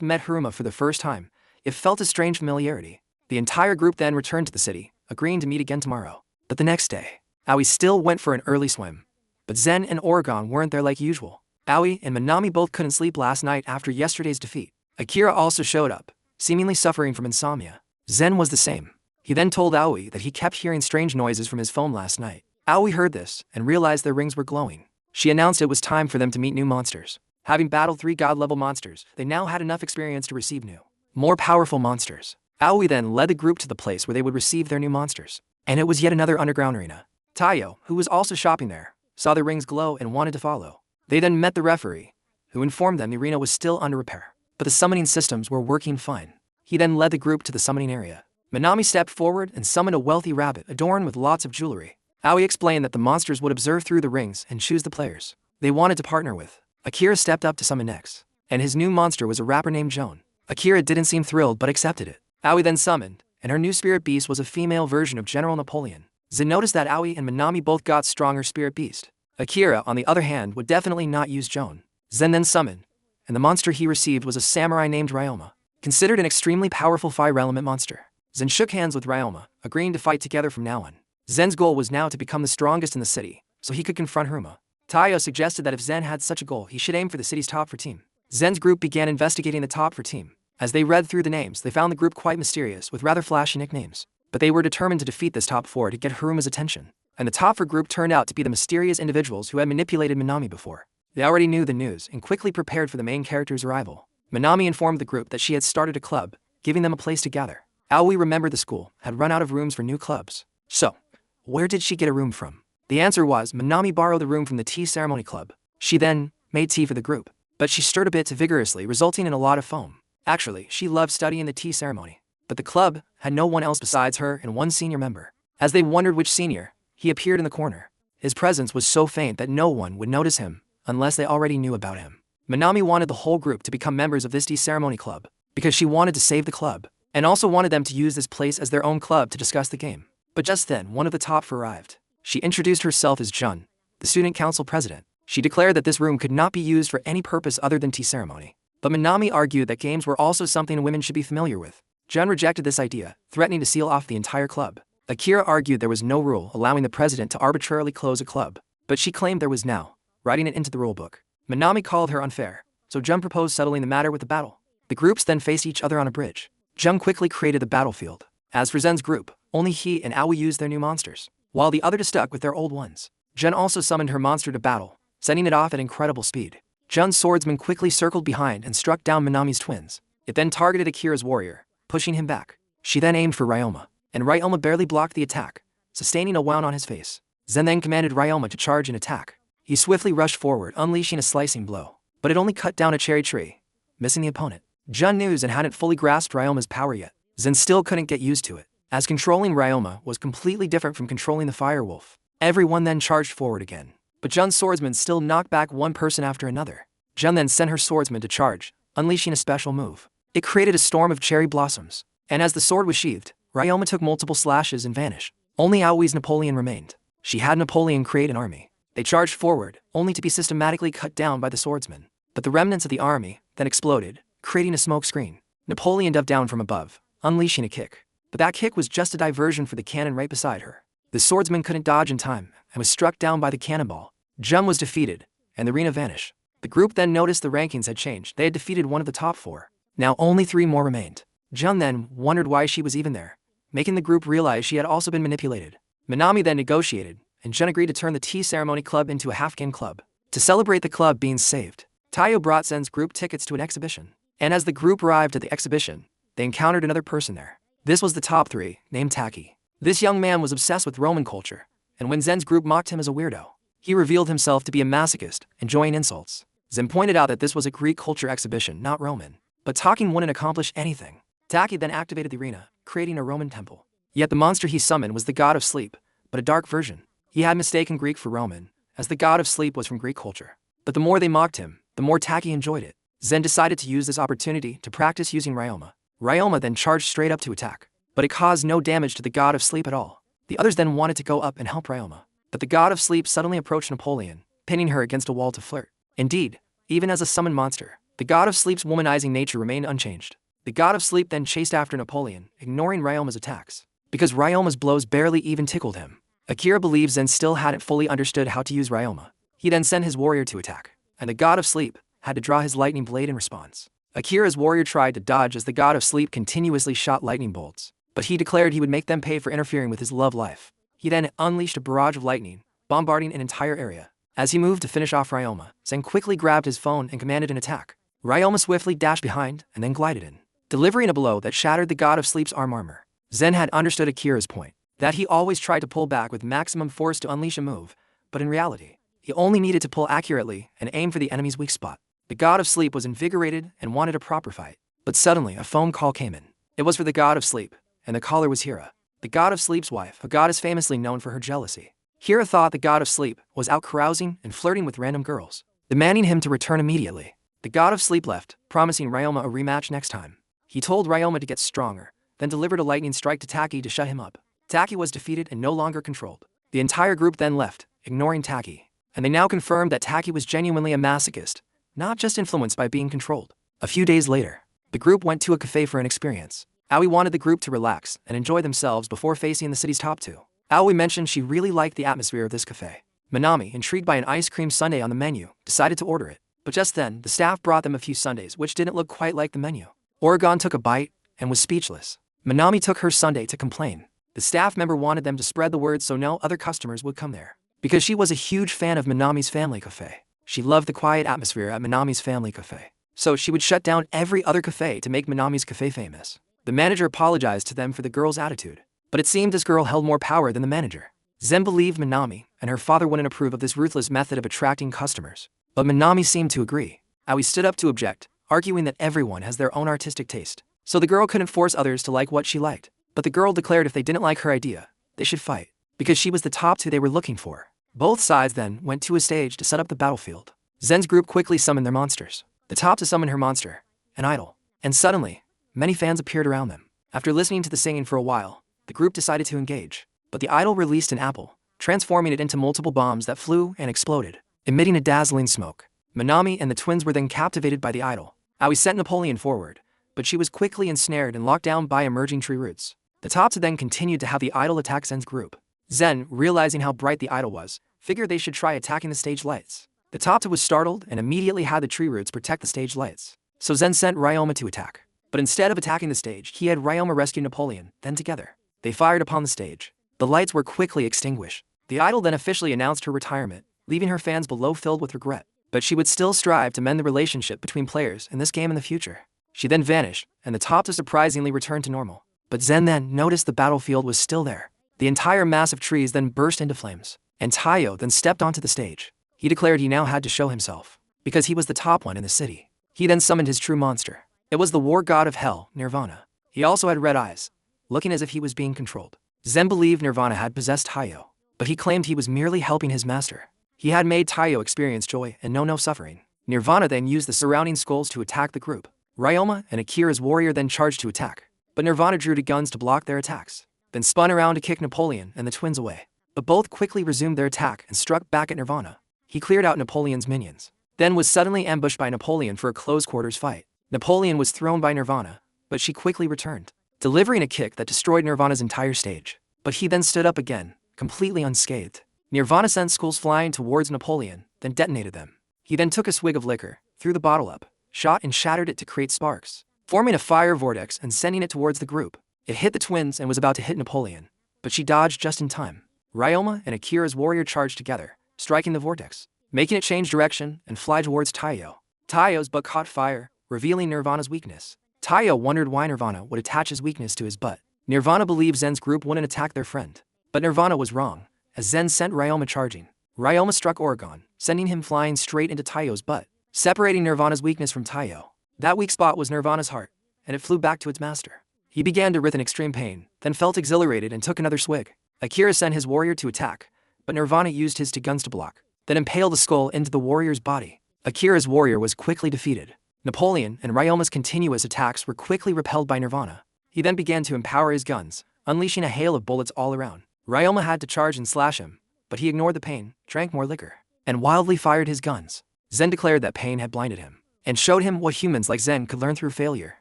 met Haruma for the first time, it felt a strange familiarity. The entire group then returned to the city, agreeing to meet again tomorrow. But the next day, Aoi still went for an early swim. But Zen and Oregon weren't there like usual. Aoi and Minami both couldn't sleep last night after yesterday's defeat. Akira also showed up, seemingly suffering from insomnia. Zen was the same. He then told Aoi that he kept hearing strange noises from his phone last night. Aoi heard this and realized their rings were glowing. She announced it was time for them to meet new monsters. Having battled 3 god-level monsters, they now had enough experience to receive new, more powerful monsters. Aoi then led the group to the place where they would receive their new monsters. And it was yet another underground arena. Taiyo, who was also shopping there, saw the rings glow and wanted to follow. They then met the referee, who informed them the arena was still under repair, but the summoning systems were working fine. He then led the group to the summoning area. Minami stepped forward and summoned a wealthy rabbit adorned with lots of jewelry. Aoi explained that the monsters would observe through the rings and choose the players they wanted to partner with. Akira stepped up to summon next, and his new monster was a rapper named Joan. Akira didn't seem thrilled but accepted it. Aoi then summoned, and her new spirit beast was a female version of General Napoleon. Zen noticed that Aoi and Minami both got stronger spirit beast. Akira, on the other hand, would definitely not use Joan. Zen then summoned, and the monster he received was a samurai named Ryoma, considered an extremely powerful fire element monster. Zen shook hands with Ryoma, agreeing to fight together from now on. Zen's goal was now to become the strongest in the city, so he could confront Haruma. Taiyo suggested that if Zen had such a goal, he should aim for the city's top 4 team. Zen's group began investigating the top 4 team. As they read through the names, they found the group quite mysterious with rather flashy nicknames. But they were determined to defeat this top 4 to get Haruma's attention. And the top 4 group turned out to be the mysterious individuals who had manipulated Minami before. They already knew the news and quickly prepared for the main character's arrival. Minami informed the group that she had started a club, giving them a place to gather. Aoi remembered the school had run out of rooms for new clubs. So, where did she get a room from? The answer was Minami borrowed the room from the tea ceremony club. She then made tea for the group, but she stirred a bit too vigorously, resulting in a lot of foam. Actually, she loved studying the tea ceremony, but the club had no one else besides her and one senior member. As they wondered which senior, he appeared in the corner. His presence was so faint that no one would notice him unless they already knew about him. Minami wanted the whole group to become members of this tea ceremony club because she wanted to save the club and also wanted them to use this place as their own club to discuss the game. But just then, one of the top 4 arrived. She introduced herself as Jun, the student council president. She declared that this room could not be used for any purpose other than tea ceremony. But Minami argued that games were also something women should be familiar with. Jun rejected this idea, threatening to seal off the entire club. Akira argued there was no rule allowing the president to arbitrarily close a club, but she claimed there was now, writing it into the rulebook. Minami called her unfair, so Jun proposed settling the matter with a battle. The groups then faced each other on a bridge. Jun quickly created the battlefield. As for Zen's group, only he and Aoi used their new monsters, while the others stuck with their old ones. Jun also summoned her monster to battle, sending it off at incredible speed. Jun's swordsman quickly circled behind and struck down Minami's twins. It then targeted Akira's warrior, pushing him back. She then aimed for Ryoma, and Ryoma barely blocked the attack, sustaining a wound on his face. Zen then commanded Ryoma to charge and attack. He swiftly rushed forward, unleashing a slicing blow, but it only cut down a cherry tree, missing the opponent. Jun knew Zen hadn't fully grasped Ryoma's power yet. Zen still couldn't get used to it, as controlling Ryoma was completely different from controlling the firewolf. Everyone then charged forward again, but Jun's swordsman still knocked back one person after another. Jun then sent her swordsman to charge, unleashing a special move. It created a storm of cherry blossoms, and as the sword was sheathed, Ryoma took multiple slashes and vanished. Only Aoi's Napoleon remained. She had Napoleon create an army. They charged forward, only to be systematically cut down by the swordsman. But the remnants of the army then exploded, creating a smoke screen. Napoleon dove down from above, unleashing a kick. But that kick was just a diversion for the cannon right beside her. The swordsman couldn't dodge in time and was struck down by the cannonball. Jun was defeated, and the arena vanished. The group then noticed the rankings had changed. They had defeated one of the top 4. Now only 3 more remained. Jun then wondered why she was even there, making the group realize she had also been manipulated. Minami then negotiated, and Jun agreed to turn the tea ceremony club into a half-game club. To celebrate the club being saved, Taiyo brought Zen's group tickets to an exhibition. And as the group arrived at the exhibition, they encountered another person there. This was the top 3, named Taki. This young man was obsessed with Roman culture, and when Zen's group mocked him as a weirdo, he revealed himself to be a masochist, enjoying insults. Zen pointed out that this was a Greek culture exhibition, not Roman. But talking wouldn't accomplish anything. Taki then activated the arena, creating a Roman temple. Yet the monster he summoned was the god of sleep, but a dark version. He had mistaken Greek for Roman, as the god of sleep was from Greek culture. But the more they mocked him, the more Taki enjoyed it. Zen decided to use this opportunity to practice using Ryoma. Ryoma then charged straight up to attack, but it caused no damage to the god of sleep at all. The others then wanted to go up and help Ryoma, but the god of sleep suddenly approached Napoleon, pinning her against a wall to flirt. Indeed, even as a summoned monster, the god of sleep's womanizing nature remained unchanged. The god of sleep then chased after Napoleon, ignoring Ryoma's attacks, because Ryoma's blows barely even tickled him. Akira believes Zen still hadn't fully understood how to use Ryoma. He then sent his warrior to attack, and the god of sleep had to draw his lightning blade in response. Akira's warrior tried to dodge as the god of sleep continuously shot lightning bolts, but he declared he would make them pay for interfering with his love life. He then unleashed a barrage of lightning, bombarding an entire area. As he moved to finish off Ryoma, Zen quickly grabbed his phone and commanded an attack. Ryoma swiftly dashed behind and then glided in, delivering a blow that shattered the god of sleep's armor. Zen had understood Akira's point, that he always tried to pull back with maximum force to unleash a move, but in reality, he only needed to pull accurately and aim for the enemy's weak spot. The god of sleep was invigorated and wanted a proper fight, but suddenly a phone call came in. It was for the god of sleep, and the caller was Hira, the god of sleep's wife, a goddess famously known for her jealousy. Hira thought the god of sleep was out carousing and flirting with random girls, demanding him to return immediately. The god of sleep left, promising Ryoma a rematch next time. He told Ryoma to get stronger, then delivered a lightning strike to Taki to shut him up. Taki was defeated and no longer controlled. The entire group then left, ignoring Taki, and they now confirmed that Taki was genuinely a masochist, not just influenced by being controlled. A few days later, the group went to a cafe for an experience. Aoi wanted the group to relax and enjoy themselves before facing the city's top 2. Aoi mentioned she really liked the atmosphere of this cafe. Minami, intrigued by an ice cream sundae on the menu, decided to order it. But just then, the staff brought them a few sundaes which didn't look quite like the menu. Oregon took a bite and was speechless. Minami took her sundae to complain. The staff member wanted them to spread the word so no other customers would come there. Because she was a huge fan of Minami's family cafe. She loved the quiet atmosphere at Minami's family cafe. So she would shut down every other cafe to make Minami's cafe famous. The manager apologized to them for the girl's attitude, but it seemed this girl held more power than the manager. Zen believed Minami and her father wouldn't approve of this ruthless method of attracting customers. But Minami seemed to agree. Aoi stood up to object, arguing that everyone has their own artistic taste, so the girl couldn't force others to like what she liked. But the girl declared if they didn't like her idea, they should fight, because she was the top 2 they were looking for. Both sides then went to a stage to set up the battlefield. Zen's group quickly summoned their monsters. The top to summon her monster, an idol. And suddenly, many fans appeared around them. After listening to the singing for a while, the group decided to engage. But the idol released an apple, transforming it into multiple bombs that flew and exploded, emitting a dazzling smoke. Minami and the twins were then captivated by the idol. Aoi sent Napoleon forward, but she was quickly ensnared and locked down by emerging tree roots. The top two then continued to have the idol attack Zen's group. Zen, realizing how bright the idol was, figured they should try attacking the stage lights. The top two was startled and immediately had the tree roots protect the stage lights. So Zen sent Ryoma to attack. But instead of attacking the stage, he had Ryoma rescue Napoleon. Then together, they fired upon the stage. The lights were quickly extinguished. The idol then officially announced her retirement, leaving her fans below filled with regret. But she would still strive to mend the relationship between players in this game in the future. She then vanished, and the top two surprisingly returned to normal. But Zen then noticed the battlefield was still there. The entire mass of trees then burst into flames, and Taiyo then stepped onto the stage. He declared he now had to show himself, because he was the top one in the city. He then summoned his true monster. It was the war god of hell, Nirvana. He also had red eyes, looking as if he was being controlled. Zen believed Nirvana had possessed Taiyo, but he claimed he was merely helping his master. He had made Taiyo experience joy and know no suffering. Nirvana then used the surrounding skulls to attack the group. Ryoma and Akira's warrior then charged to attack, but Nirvana drew two guns to block their attacks, then spun around to kick Napoleon and the twins away. But both quickly resumed their attack and struck back at Nirvana. He cleared out Napoleon's minions, then was suddenly ambushed by Napoleon for a close-quarters fight. Napoleon was thrown by Nirvana, but she quickly returned, delivering a kick that destroyed Nirvana's entire stage. But he then stood up again, completely unscathed. Nirvana sent skulls flying towards Napoleon, then detonated them. He then took a swig of liquor, threw the bottle up, shot and shattered it to create sparks, forming a fire vortex and sending it towards the group. It hit the twins and was about to hit Napoleon, but she dodged just in time. Ryoma and Akira's warrior charged together, striking the vortex, making it change direction and fly towards Taiyo. Taiyo's butt caught fire, revealing Nirvana's weakness. Taiyo wondered why Nirvana would attach his weakness to his butt. Nirvana believed Zen's group wouldn't attack their friend, but Nirvana was wrong, as Zen sent Ryoma charging. Ryoma struck Oregon, sending him flying straight into Taiyo's butt, separating Nirvana's weakness from Taiyo. That weak spot was Nirvana's heart, and it flew back to its master. He began to writhe in extreme pain, then felt exhilarated and took another swig. Akira sent his warrior to attack, but Nirvana used his two guns to block, then impaled the skull into the warrior's body. Akira's warrior was quickly defeated. Napoleon and Ryoma's continuous attacks were quickly repelled by Nirvana. He then began to empower his guns, unleashing a hail of bullets all around. Ryoma had to charge and slash him, but he ignored the pain, drank more liquor, and wildly fired his guns. Zen declared that pain had blinded him, and showed him what humans like Zen could learn through failure.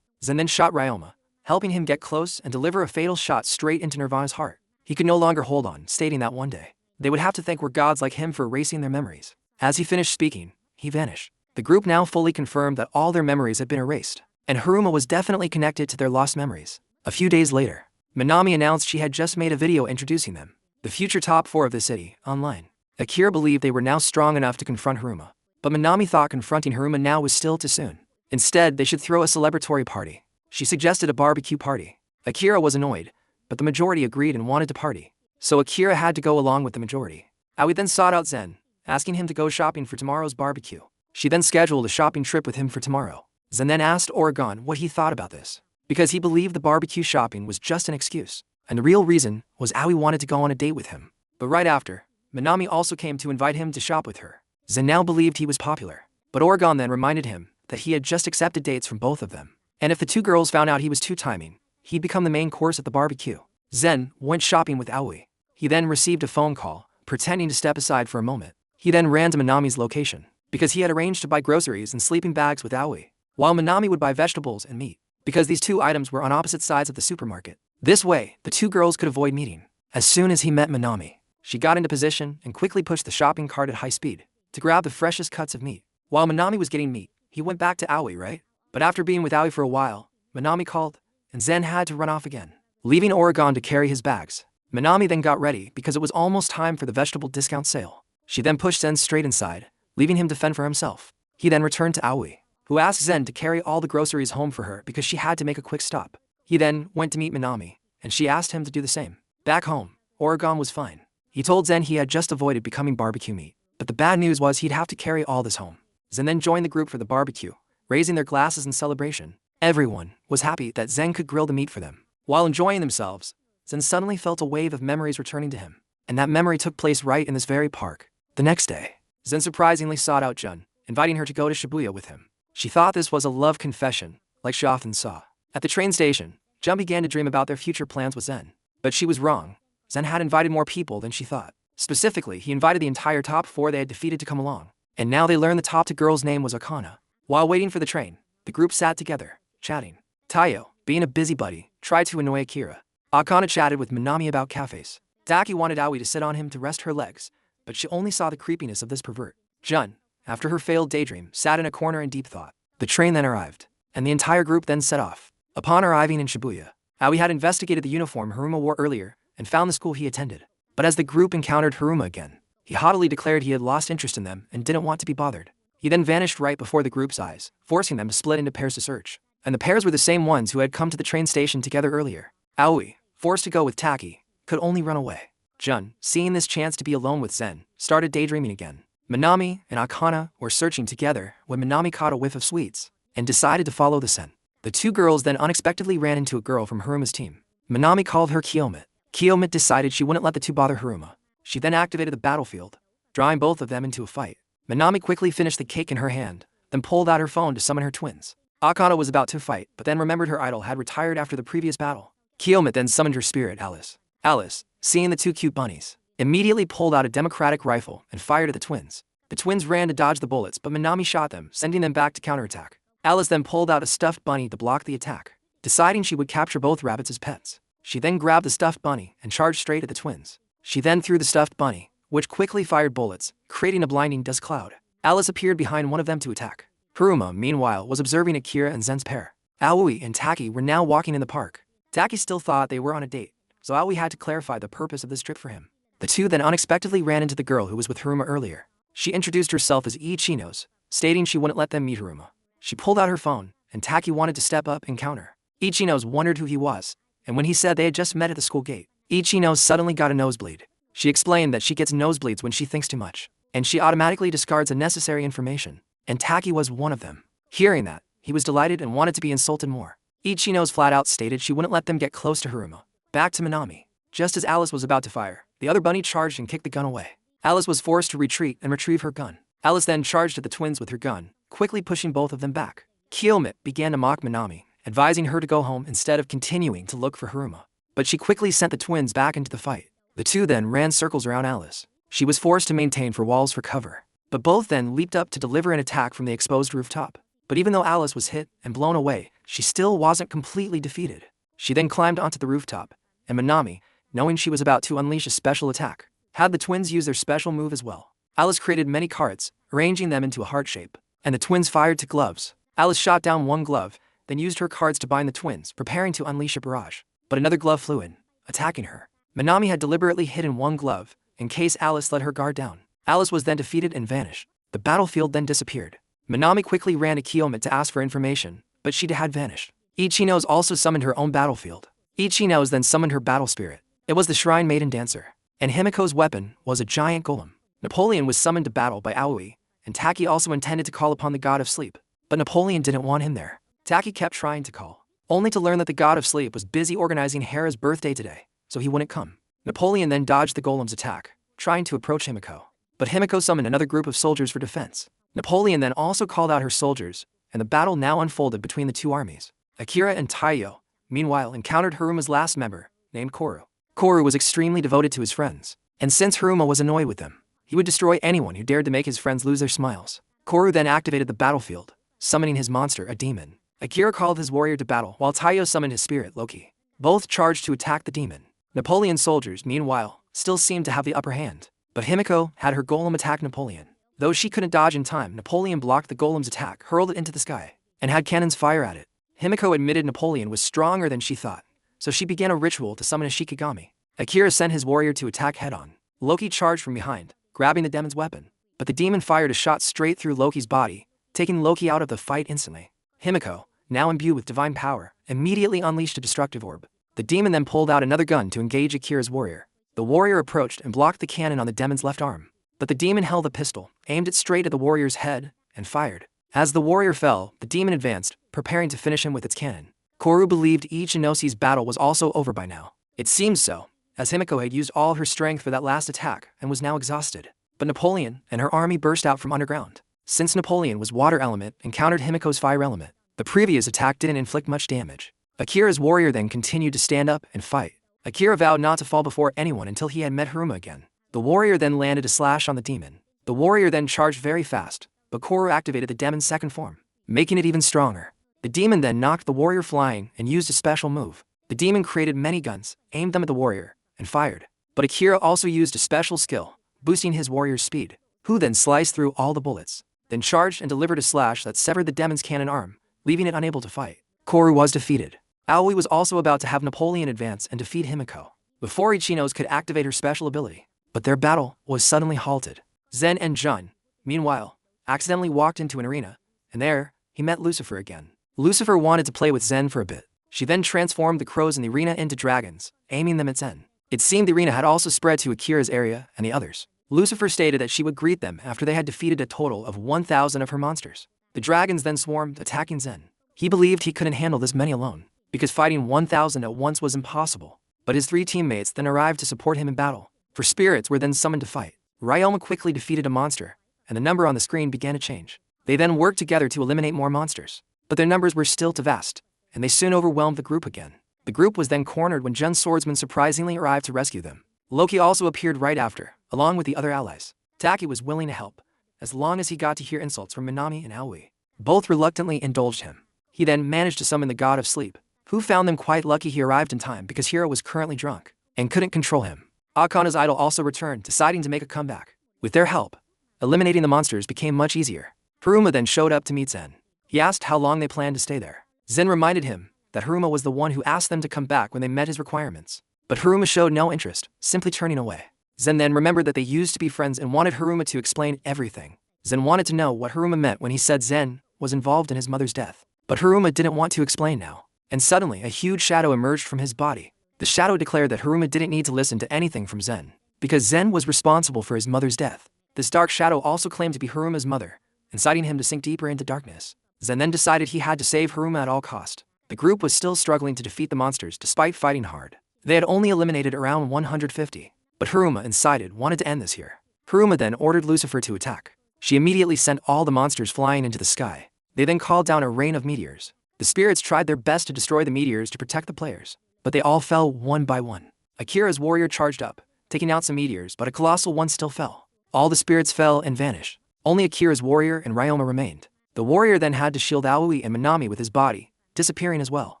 Zen then shot Ryoma, helping him get close and deliver a fatal shot straight into Nirvana's heart. He could no longer hold on, stating that one day, they would have to thank gods like him for erasing their memories. As he finished speaking, he vanished. The group now fully confirmed that all their memories had been erased, and Haruma was definitely connected to their lost memories. A few days later, Minami announced she had just made a video introducing them, the future top 4 of the city, online. Akira believed they were now strong enough to confront Haruma, but Minami thought confronting Haruma now was still too soon. Instead, they should throw a celebratory party. She suggested a barbecue party. Akira was annoyed, but the majority agreed and wanted to party, so Akira had to go along with the majority. Aoi then sought out Zen, asking him to go shopping for tomorrow's barbecue. She then scheduled a shopping trip with him for tomorrow. Zen then asked Oregon what he thought about this, because he believed the barbecue shopping was just an excuse, and the real reason was Aoi wanted to go on a date with him. But right after, Minami also came to invite him to shop with her. Zen now believed he was popular, but Oregon then reminded him that he had just accepted dates from both of them, and if the two girls found out he was two-timing, he'd become the main course at the barbecue. Zen went shopping with Aoi. He then received a phone call, pretending to step aside for a moment. He then ran to Minami's location, because he had arranged to buy groceries and sleeping bags with Aoi, while Minami would buy vegetables and meat, because these two items were on opposite sides of the supermarket. This way, the two girls could avoid meeting. As soon as he met Minami, she got into position and quickly pushed the shopping cart at high speed to grab the freshest cuts of meat. While Minami was getting meat, he went back to Aoi, right? But after being with Aoi for a while, Minami called, and Zen had to run off again, leaving Oregon to carry his bags. Minami then got ready because it was almost time for the vegetable discount sale. She then pushed Zen straight inside, leaving him to fend for himself. He then returned to Aoi, who asked Zen to carry all the groceries home for her because she had to make a quick stop. He then went to meet Minami, and she asked him to do the same. Back home, Oregon was fine. He told Zen he had just avoided becoming barbecue meat, but the bad news was he'd have to carry all this home. Zen then joined the group for the barbecue, raising their glasses in celebration. Everyone was happy that Zen could grill the meat for them. While enjoying themselves, Zen suddenly felt a wave of memories returning to him, and that memory took place right in this very park. The next day, Zen surprisingly sought out Jun, inviting her to go to Shibuya with him. She thought this was a love confession, like she often saw. At the train station, Jun began to dream about their future plans with Zen. But she was wrong. Zen had invited more people than she thought. Specifically, he invited the entire top 4 they had defeated to come along. And now they learned the top 2 girl's name was Akana. While waiting for the train, the group sat together, chatting. Taiyo, being a busybody, tried to annoy Akira. Akana chatted with Minami about cafes. Taki wanted Aoi to sit on him to rest her legs, but she only saw the creepiness of this pervert. Jun, after her failed daydream, sat in a corner in deep thought. The train then arrived, and the entire group then set off. Upon arriving in Shibuya, Aoi had investigated the uniform Haruma wore earlier and found the school he attended. But as the group encountered Haruma again, he haughtily declared he had lost interest in them and didn't want to be bothered. He then vanished right before the group's eyes, forcing them to split into pairs to search. And the pairs were the same ones who had come to the train station together earlier. Aoi, forced to go with Taki, could only run away. Jun, seeing this chance to be alone with Zen, started daydreaming again. Minami and Akana were searching together when Minami caught a whiff of sweets and decided to follow the scent. The two girls then unexpectedly ran into a girl from Haruma's team. Minami called her Kiyomit. Kiyomit decided she wouldn't let the two bother Haruma. She then activated the battlefield, drawing both of them into a fight. Minami quickly finished the cake in her hand, then pulled out her phone to summon her twins. Akana was about to fight, but then remembered her idol had retired after the previous battle. Kiyomit then summoned her spirit, Alice. Alice, seeing the two cute bunnies, immediately pulled out a democratic rifle and fired at the twins. The twins ran to dodge the bullets, but Minami shot them, sending them back to counterattack. Alice then pulled out a stuffed bunny to block the attack, deciding she would capture both rabbits as pets. She then grabbed the stuffed bunny and charged straight at the twins. She then threw the stuffed bunny, which quickly fired bullets, creating a blinding dust cloud. Alice appeared behind one of them to attack. Haruma, meanwhile, was observing Akira and Zen's pair. Aoi and Taki were now walking in the park. Taki still thought they were on a date, so Aoi had to clarify the purpose of this trip for him. The two then unexpectedly ran into the girl who was with Haruma earlier. She introduced herself as Ichinos, stating she wouldn't let them meet Haruma. She pulled out her phone, and Taki wanted to step up and counter. Ichinos wondered who he was, and when he said they had just met at the school gate, Ichinos suddenly got a nosebleed. She explained that she gets nosebleeds when she thinks too much, and she automatically discards unnecessary information, and Taki was one of them. Hearing that, he was delighted and wanted to be insulted more. Ichinos flat out stated she wouldn't let them get close to Haruma. Back to Minami. Just as Alice was about to fire, the other bunny charged and kicked the gun away. Alice was forced to retreat and retrieve her gun. Alice then charged at the twins with her gun, quickly pushing both of them back. Kiyomit began to mock Minami, advising her to go home instead of continuing to look for Haruma. But she quickly sent the twins back into the fight. The two then ran circles around Alice. She was forced to maintain for walls for cover, but both then leaped up to deliver an attack from the exposed rooftop. But even though Alice was hit and blown away, she still wasn't completely defeated. She then climbed onto the rooftop, and Minami, knowing she was about to unleash a special attack, had the twins use their special move as well. Alice created many cards, arranging them into a heart shape, and the twins fired to gloves. Alice shot down one glove, then used her cards to bind the twins, preparing to unleash a barrage. But another glove flew in, attacking her. Minami had deliberately hidden one glove, in case Alice let her guard down. Alice was then defeated and vanished. The battlefield then disappeared. Minami quickly ran to Kiyomit to ask for information, but she had vanished. Ichinos also summoned her own battlefield. Ichinos then summoned her battle spirit. It was the Shrine Maiden Dancer, and Himiko's weapon was a giant golem. Napoleon was summoned to battle by Aoi, and Taki also intended to call upon the god of sleep, but Napoleon didn't want him there. Taki kept trying to call, only to learn that the god of sleep was busy organizing Hera's birthday today, so he wouldn't come. Napoleon then dodged the golem's attack, trying to approach Himiko, but Himiko summoned another group of soldiers for defense. Napoleon then also called out her soldiers, and the battle now unfolded between the two armies. Akira and Taiyo, meanwhile, encountered Haruma's last member, named Koru. Koru was extremely devoted to his friends, and since Haruma was annoyed with them, he would destroy anyone who dared to make his friends lose their smiles. Koru then activated the battlefield, summoning his monster, a demon. Akira called his warrior to battle, while Taiyo summoned his spirit, Loki. Both charged to attack the demon. Napoleon's soldiers, meanwhile, still seemed to have the upper hand, but Himiko had her golem attack Napoleon. Though she couldn't dodge in time, Napoleon blocked the golem's attack, hurled it into the sky, and had cannons fire at it. Himiko admitted Napoleon was stronger than she thought, so she began a ritual to summon a Shikigami. Akira sent his warrior to attack head-on. Loki charged from behind, grabbing the demon's weapon, but the demon fired a shot straight through Loki's body, taking Loki out of the fight instantly. Himiko, now imbued with divine power, immediately unleashed a destructive orb. The demon then pulled out another gun to engage Akira's warrior. The warrior approached and blocked the cannon on the demon's left arm, but the demon held a pistol, aimed it straight at the warrior's head, and fired. As the warrior fell, the demon advanced, preparing to finish him with its cannon. Koru believed Ichinosi's battle was also over by now. It seemed so, as Himiko had used all her strength for that last attack and was now exhausted. But Napoleon and her army burst out from underground. Since Napoleon was water element and countered Himiko's fire element, the previous attack didn't inflict much damage. Akira's warrior then continued to stand up and fight. Akira vowed not to fall before anyone until he had met Haruma again. The warrior then landed a slash on the demon. The warrior then charged very fast, but Koru activated the demon's second form, making it even stronger. The demon then knocked the warrior flying and used a special move. The demon created many guns, aimed them at the warrior, and fired. But Akira also used a special skill, boosting his warrior's speed, who then sliced through all the bullets, then charged and delivered a slash that severed the demon's cannon arm, leaving it unable to fight. Koru was defeated. Aoi was also about to have Napoleon advance and defeat Himiko before Ichinos could activate her special ability. But their battle was suddenly halted. Zen and Jun, meanwhile, accidentally walked into an arena, and there, he met Lucifer again. Lucifer wanted to play with Zen for a bit. She then transformed the crows in the arena into dragons, aiming them at Zen. It seemed the arena had also spread to Akira's area and the others. Lucifer stated that she would greet them after they had defeated a total of 1,000 of her monsters. The dragons then swarmed, attacking Zen. He believed he couldn't handle this many alone, because fighting 1,000 at once was impossible. But his 3 teammates then arrived to support him in battle. For spirits were then summoned to fight. Ryoma quickly defeated a monster, and the number on the screen began to change. They then worked together to eliminate more monsters, but their numbers were still too vast, and they soon overwhelmed the group again. The group was then cornered when Jun's swordsman surprisingly arrived to rescue them. Loki also appeared right after, along with the other allies. Taki was willing to help, as long as he got to hear insults from Minami and Aoi. Both reluctantly indulged him. He then managed to summon the god of sleep, who found them quite lucky he arrived in time because Hiro was currently drunk and couldn't control him. Akana's idol also returned, deciding to make a comeback. With their help, eliminating the monsters became much easier. Haruma then showed up to meet Zen. He asked how long they planned to stay there. Zen reminded him that Haruma was the one who asked them to come back when they met his requirements. But Haruma showed no interest, simply turning away. Zen then remembered that they used to be friends and wanted Haruma to explain everything. Zen wanted to know what Haruma meant when he said Zen was involved in his mother's death. But Haruma didn't want to explain now. And suddenly, a huge shadow emerged from his body. The shadow declared that Haruma didn't need to listen to anything from Zen, because Zen was responsible for his mother's death. This dark shadow also claimed to be Haruma's mother, inciting him to sink deeper into darkness. Zen then decided he had to save Haruma at all cost. The group was still struggling to defeat the monsters despite fighting hard. They had only eliminated around 150, but Haruma insisted wanted to end this here. Haruma then ordered Lucifer to attack. She immediately sent all the monsters flying into the sky. They then called down a rain of meteors. The spirits tried their best to destroy the meteors to protect the players, but they all fell one by one. Akira's warrior charged up, taking out some meteors, but a colossal one still fell. All the spirits fell and vanished. Only Akira's warrior and Ryoma remained. The warrior then had to shield Aoi and Minami with his body, disappearing as well.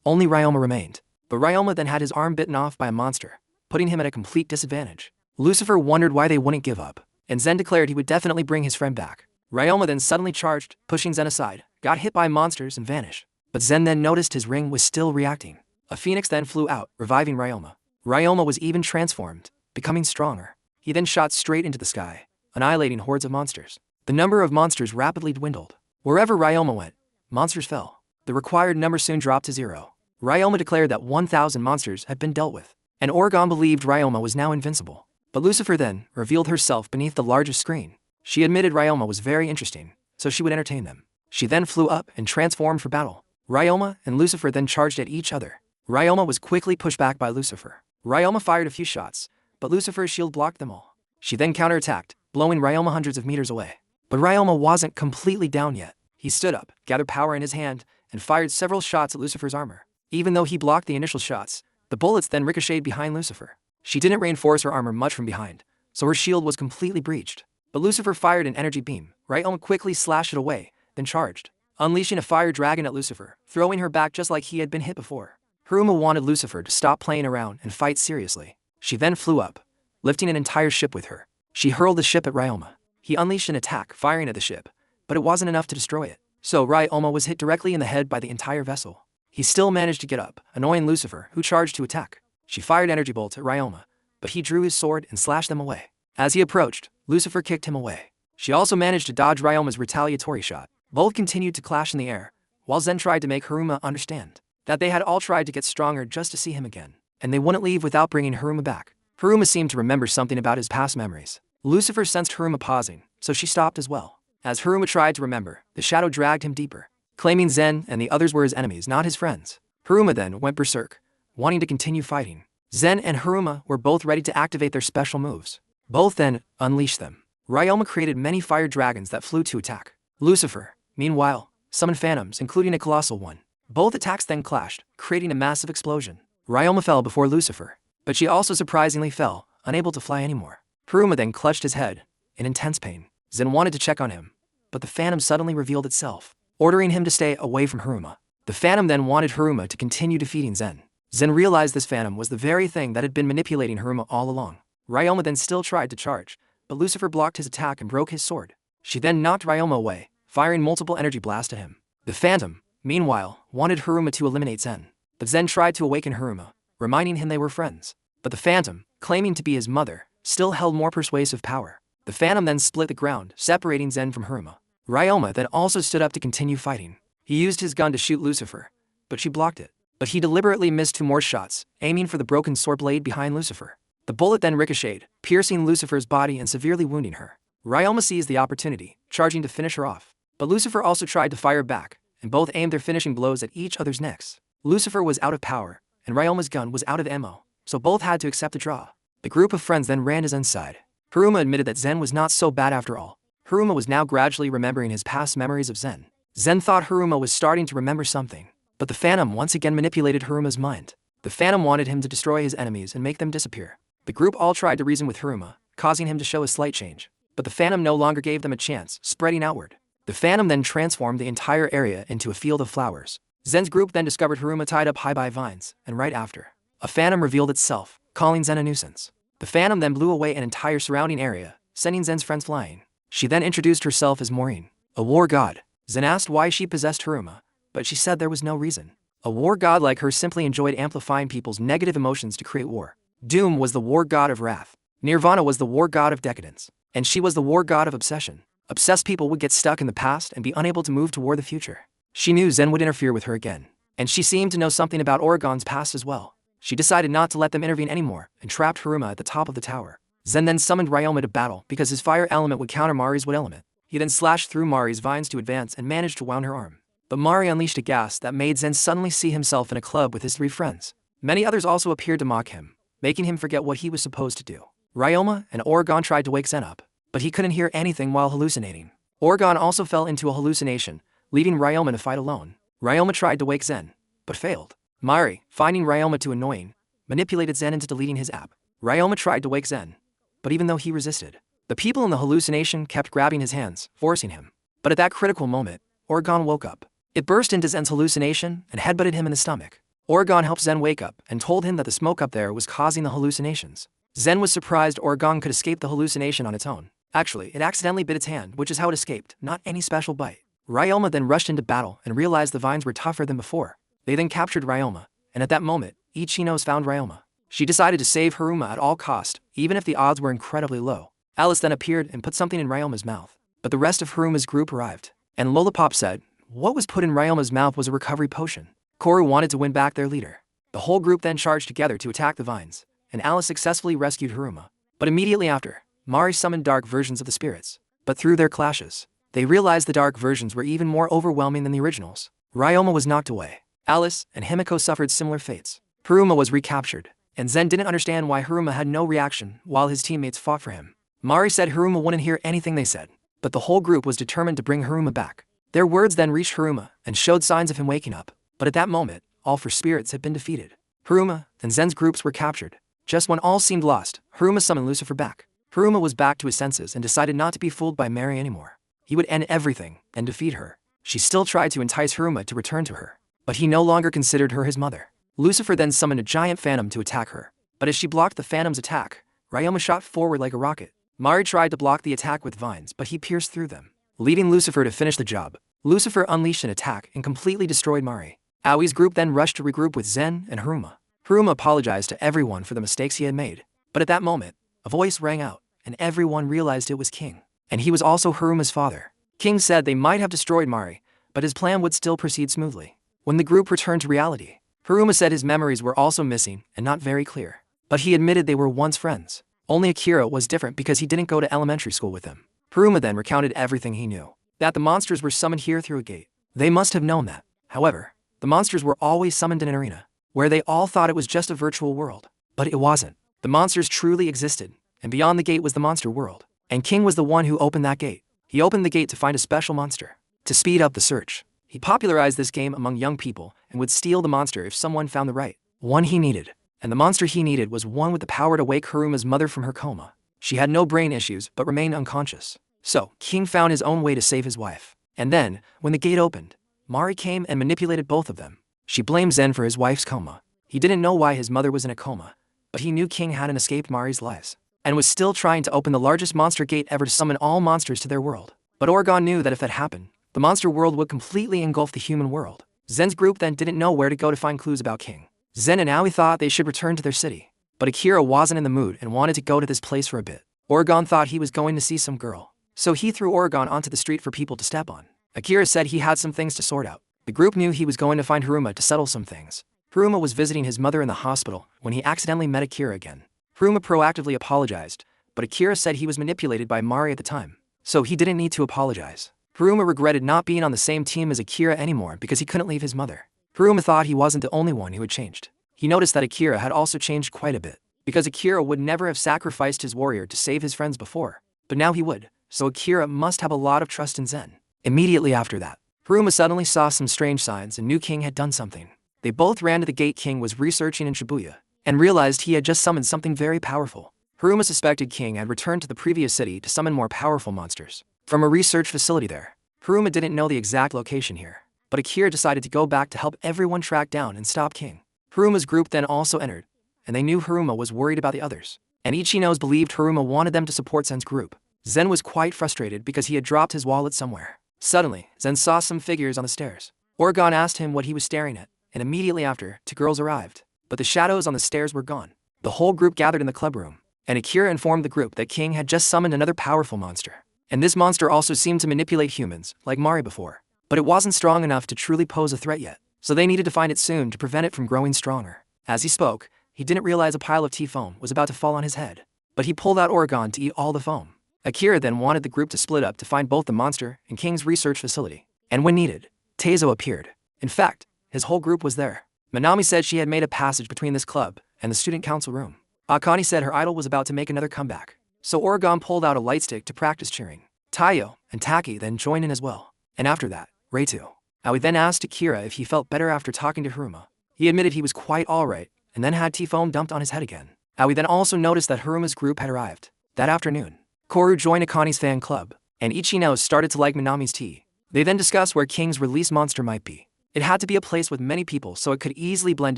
Only Ryoma remained. But Ryoma then had his arm bitten off by a monster, putting him at a complete disadvantage. Lucifer wondered why they wouldn't give up, and Zen declared he would definitely bring his friend back. Ryoma then suddenly charged, pushing Zen aside, got hit by monsters and vanished. But Zen then noticed his ring was still reacting. A phoenix then flew out, reviving Ryoma. Ryoma was even transformed, becoming stronger. He then shot straight into the sky, annihilating hordes of monsters. The number of monsters rapidly dwindled. Wherever Ryoma went, monsters fell. The required number soon dropped to 0. Ryoma declared that 1,000 monsters had been dealt with, and Orgon believed Ryoma was now invincible. But Lucifer then revealed herself beneath the largest screen. She admitted Ryoma was very interesting, so she would entertain them. She then flew up and transformed for battle. Ryoma and Lucifer then charged at each other. Ryoma was quickly pushed back by Lucifer. Ryoma fired a few shots, but Lucifer's shield blocked them all. She then counterattacked, blowing Ryoma hundreds of meters away. But Ryoma wasn't completely down yet. He stood up, gathered power in his hand, and fired several shots at Lucifer's armor. Even though he blocked the initial shots, the bullets then ricocheted behind Lucifer. She didn't reinforce her armor much from behind, so her shield was completely breached. But Lucifer fired an energy beam. Ryoma quickly slashed it away, then charged, unleashing a fire dragon at Lucifer, throwing her back just like he had been hit before. Haruma wanted Lucifer to stop playing around and fight seriously. She then flew up, lifting an entire ship with her. She hurled the ship at Ryoma. He unleashed an attack, firing at the ship, but it wasn't enough to destroy it. So Ryoma was hit directly in the head by the entire vessel. He still managed to get up, annoying Lucifer, who charged to attack. She fired energy bolts at Ryoma, but he drew his sword and slashed them away. As he approached, Lucifer kicked him away. She also managed to dodge Ryoma's retaliatory shot. Both continued to clash in the air, while Zen tried to make Haruma understand that they had all tried to get stronger just to see him again, and they wouldn't leave without bringing Haruma back. Haruma seemed to remember something about his past memories. Lucifer sensed Haruma pausing, so she stopped as well. As Haruma tried to remember, the shadow dragged him deeper, claiming Zen and the others were his enemies, not his friends. Haruma then went berserk, wanting to continue fighting. Zen and Haruma were both ready to activate their special moves. Both then unleashed them. Ryoma created many fire dragons that flew to attack. Lucifer, meanwhile, summoned phantoms, including a colossal one. Both attacks then clashed, creating a massive explosion. Ryoma fell before Lucifer, but she also surprisingly fell, unable to fly anymore. Haruma then clutched his head, in intense pain. Zen wanted to check on him, but the phantom suddenly revealed itself, ordering him to stay away from Haruma. The Phantom then wanted Haruma to continue defeating Zen. Zen realized this Phantom was the very thing that had been manipulating Haruma all along. Ryoma then still tried to charge, but Lucifer blocked his attack and broke his sword. She then knocked Ryoma away, firing multiple energy blasts at him. The Phantom, meanwhile, wanted Haruma to eliminate Zen. But Zen tried to awaken Haruma, reminding him they were friends. But the Phantom, claiming to be his mother, still held more persuasive power. The Phantom then split the ground, separating Zen from Haruma. Ryoma then also stood up to continue fighting. He used his gun to shoot Lucifer, but she blocked it. But he deliberately missed 2 more shots, aiming for the broken sword blade behind Lucifer. The bullet then ricocheted, piercing Lucifer's body and severely wounding her. Ryoma seized the opportunity, charging to finish her off. But Lucifer also tried to fire back, and both aimed their finishing blows at each other's necks. Lucifer was out of power, and Ryoma's gun was out of ammo, so both had to accept the draw. The group of friends then ran to Zen's side. Haruma admitted that Zen was not so bad after all. Haruma was now gradually remembering his past memories of Zen. Zen thought Haruma was starting to remember something, but the Phantom once again manipulated Haruma's mind. The Phantom wanted him to destroy his enemies and make them disappear. The group all tried to reason with Haruma, causing him to show a slight change. But the Phantom no longer gave them a chance, spreading outward. The Phantom then transformed the entire area into a field of flowers. Zen's group then discovered Haruma tied up high by vines, and right after, a Phantom revealed itself, calling Zen a nuisance. The Phantom then blew away an entire surrounding area, sending Zen's friends flying. She then introduced herself as Maureen, a war god. Zen asked why she possessed Haruma, but she said there was no reason. A war god like her simply enjoyed amplifying people's negative emotions to create war. Doom was the war god of wrath. Nirvana was the war god of decadence. And she was the war god of obsession. Obsessed people would get stuck in the past and be unable to move toward the future. She knew Zen would interfere with her again. And she seemed to know something about Oregon's past as well. She decided not to let them intervene anymore and trapped Haruma at the top of the tower. Zen then summoned Ryoma to battle because his fire element would counter Mari's wood element. He then slashed through Mari's vines to advance and managed to wound her arm. But Mari unleashed a gas that made Zen suddenly see himself in a club with his 3 friends. Many others also appeared to mock him, making him forget what he was supposed to do. Ryoma and Oregon tried to wake Zen up, but he couldn't hear anything while hallucinating. Oregon also fell into a hallucination, leaving Ryoma to fight alone. Ryoma tried to wake Zen, but failed. Mari, finding Ryoma too annoying, manipulated Zen into deleting his app. Ryoma tried to wake Zen, but even though he resisted, the people in the hallucination kept grabbing his hands, forcing him. But at that critical moment, Oregon woke up. It burst into Zen's hallucination and headbutted him in the stomach. Oregon helped Zen wake up and told him that the smoke up there was causing the hallucinations. Zen was surprised Oregon could escape the hallucination on its own. Actually, it accidentally bit its hand, which is how it escaped, not any special bite. Ryoma then rushed into battle and realized the vines were tougher than before. They then captured Ryoma, and at that moment, Ichinos found Ryoma. She decided to save Haruma at all cost, even if the odds were incredibly low. Alice then appeared and put something in Ryoma's mouth. But the rest of Haruma's group arrived, and Lollipop said, what was put in Ryoma's mouth was a recovery potion. Koru wanted to win back their leader. The whole group then charged together to attack the vines, and Alice successfully rescued Haruma. But immediately after, Mari summoned dark versions of the spirits. But through their clashes, they realized the dark versions were even more overwhelming than the originals. Ryoma was knocked away. Alice and Himiko suffered similar fates. Haruma was recaptured, and Zen didn't understand why Haruma had no reaction while his teammates fought for him. Mari said Haruma wouldn't hear anything they said, but the whole group was determined to bring Haruma back. Their words then reached Haruma and showed signs of him waking up. But at that moment, all 4 spirits had been defeated. Haruma and Zen's groups were captured. Just when all seemed lost, Haruma summoned Lucifer back. Haruma was back to his senses and decided not to be fooled by Mary anymore. He would end everything and defeat her. She still tried to entice Haruma to return to her, but he no longer considered her his mother. Lucifer then summoned a giant phantom to attack her. But as she blocked the phantom's attack, Ryoma shot forward like a rocket. Mari tried to block the attack with vines, but he pierced through them, leaving Lucifer to finish the job. Lucifer unleashed an attack and completely destroyed Mari. Aoi's group then rushed to regroup with Zen and Haruma. Haruma apologized to everyone for the mistakes he had made. But at that moment, a voice rang out, and everyone realized it was King. And he was also Haruma's father. King said they might have destroyed Mari, but his plan would still proceed smoothly. When the group returned to reality, Haruma said his memories were also missing and not very clear. But he admitted they were once friends. Only Akira was different because he didn't go to elementary school with him. Haruma then recounted everything he knew. That the monsters were summoned here through a gate. They must have known that. However, the monsters were always summoned in an arena, where they all thought it was just a virtual world. But it wasn't. The monsters truly existed, and beyond the gate was the monster world. And King was the one who opened that gate. He opened the gate to find a special monster. To speed up the search, he popularized this game among young people and would steal the monster if someone found the right one he needed. And the monster he needed was one with the power to wake Haruma's mother from her coma. She had no brain issues but remained unconscious. So, King found his own way to save his wife. And then, when the gate opened, Mari came and manipulated both of them. She blamed Zen for his wife's coma. He didn't know why his mother was in a coma, but he knew King hadn't escaped Mari's lies, and was still trying to open the largest monster gate ever to summon all monsters to their world. But Oregon knew that if that happened, the monster world would completely engulf the human world. Zen's group then didn't know where to go to find clues about King. Zen and Aoi thought they should return to their city, but Akira wasn't in the mood and wanted to go to this place for a bit. Oregon thought he was going to see some girl, so he threw Oregon onto the street for people to step on. Akira said he had some things to sort out. The group knew he was going to find Haruma to settle some things. Haruma was visiting his mother in the hospital when he accidentally met Akira again. Haruma proactively apologized, but Akira said he was manipulated by Mari at the time, so he didn't need to apologize. Haruma regretted not being on the same team as Akira anymore because he couldn't leave his mother. Haruma thought he wasn't the only one who had changed. He noticed that Akira had also changed quite a bit, because Akira would never have sacrificed his warrior to save his friends before, but now he would, so Akira must have a lot of trust in Zen. Immediately after that, Haruma suddenly saw some strange signs and knew King had done something. They both ran to the gate King was researching in Shibuya, and realized he had just summoned something very powerful. Haruma suspected King had returned to the previous city to summon more powerful monsters from a research facility there. Haruma didn't know the exact location here, but Akira decided to go back to help everyone track down and stop King. Haruma's group then also entered, and they knew Haruma was worried about the others, and Ichinos believed Haruma wanted them to support Zen's group. Zen was quite frustrated because he had dropped his wallet somewhere. Suddenly, Zen saw some figures on the stairs. Oregon asked him what he was staring at, and immediately after, two girls arrived, but the shadows on the stairs were gone. The whole group gathered in the club room, and Akira informed the group that King had just summoned another powerful monster. And this monster also seemed to manipulate humans, like Mari before. But it wasn't strong enough to truly pose a threat yet, so they needed to find it soon to prevent it from growing stronger. As he spoke, he didn't realize a pile of tea foam was about to fall on his head, but he pulled out Oregon to eat all the foam. Akira then wanted the group to split up to find both the monster and King's research facility. And when needed, Teizo appeared. In fact, his whole group was there. Minami said she had made a passage between this club and the student council room. Akane said her idol was about to make another comeback, so Oregon pulled out a light stick to practice cheering. Taiyo and Taki then joined in as well. And after that, Reitu. Aoi then asked Akira if he felt better after talking to Haruma. He admitted he was quite alright, and then had tea foam dumped on his head again. Aoi then also noticed that Haruma's group had arrived. That afternoon, Koru joined Akane's fan club, and Ichinos started to like Minami's tea. They then discussed where King's release monster might be. It had to be a place with many people so it could easily blend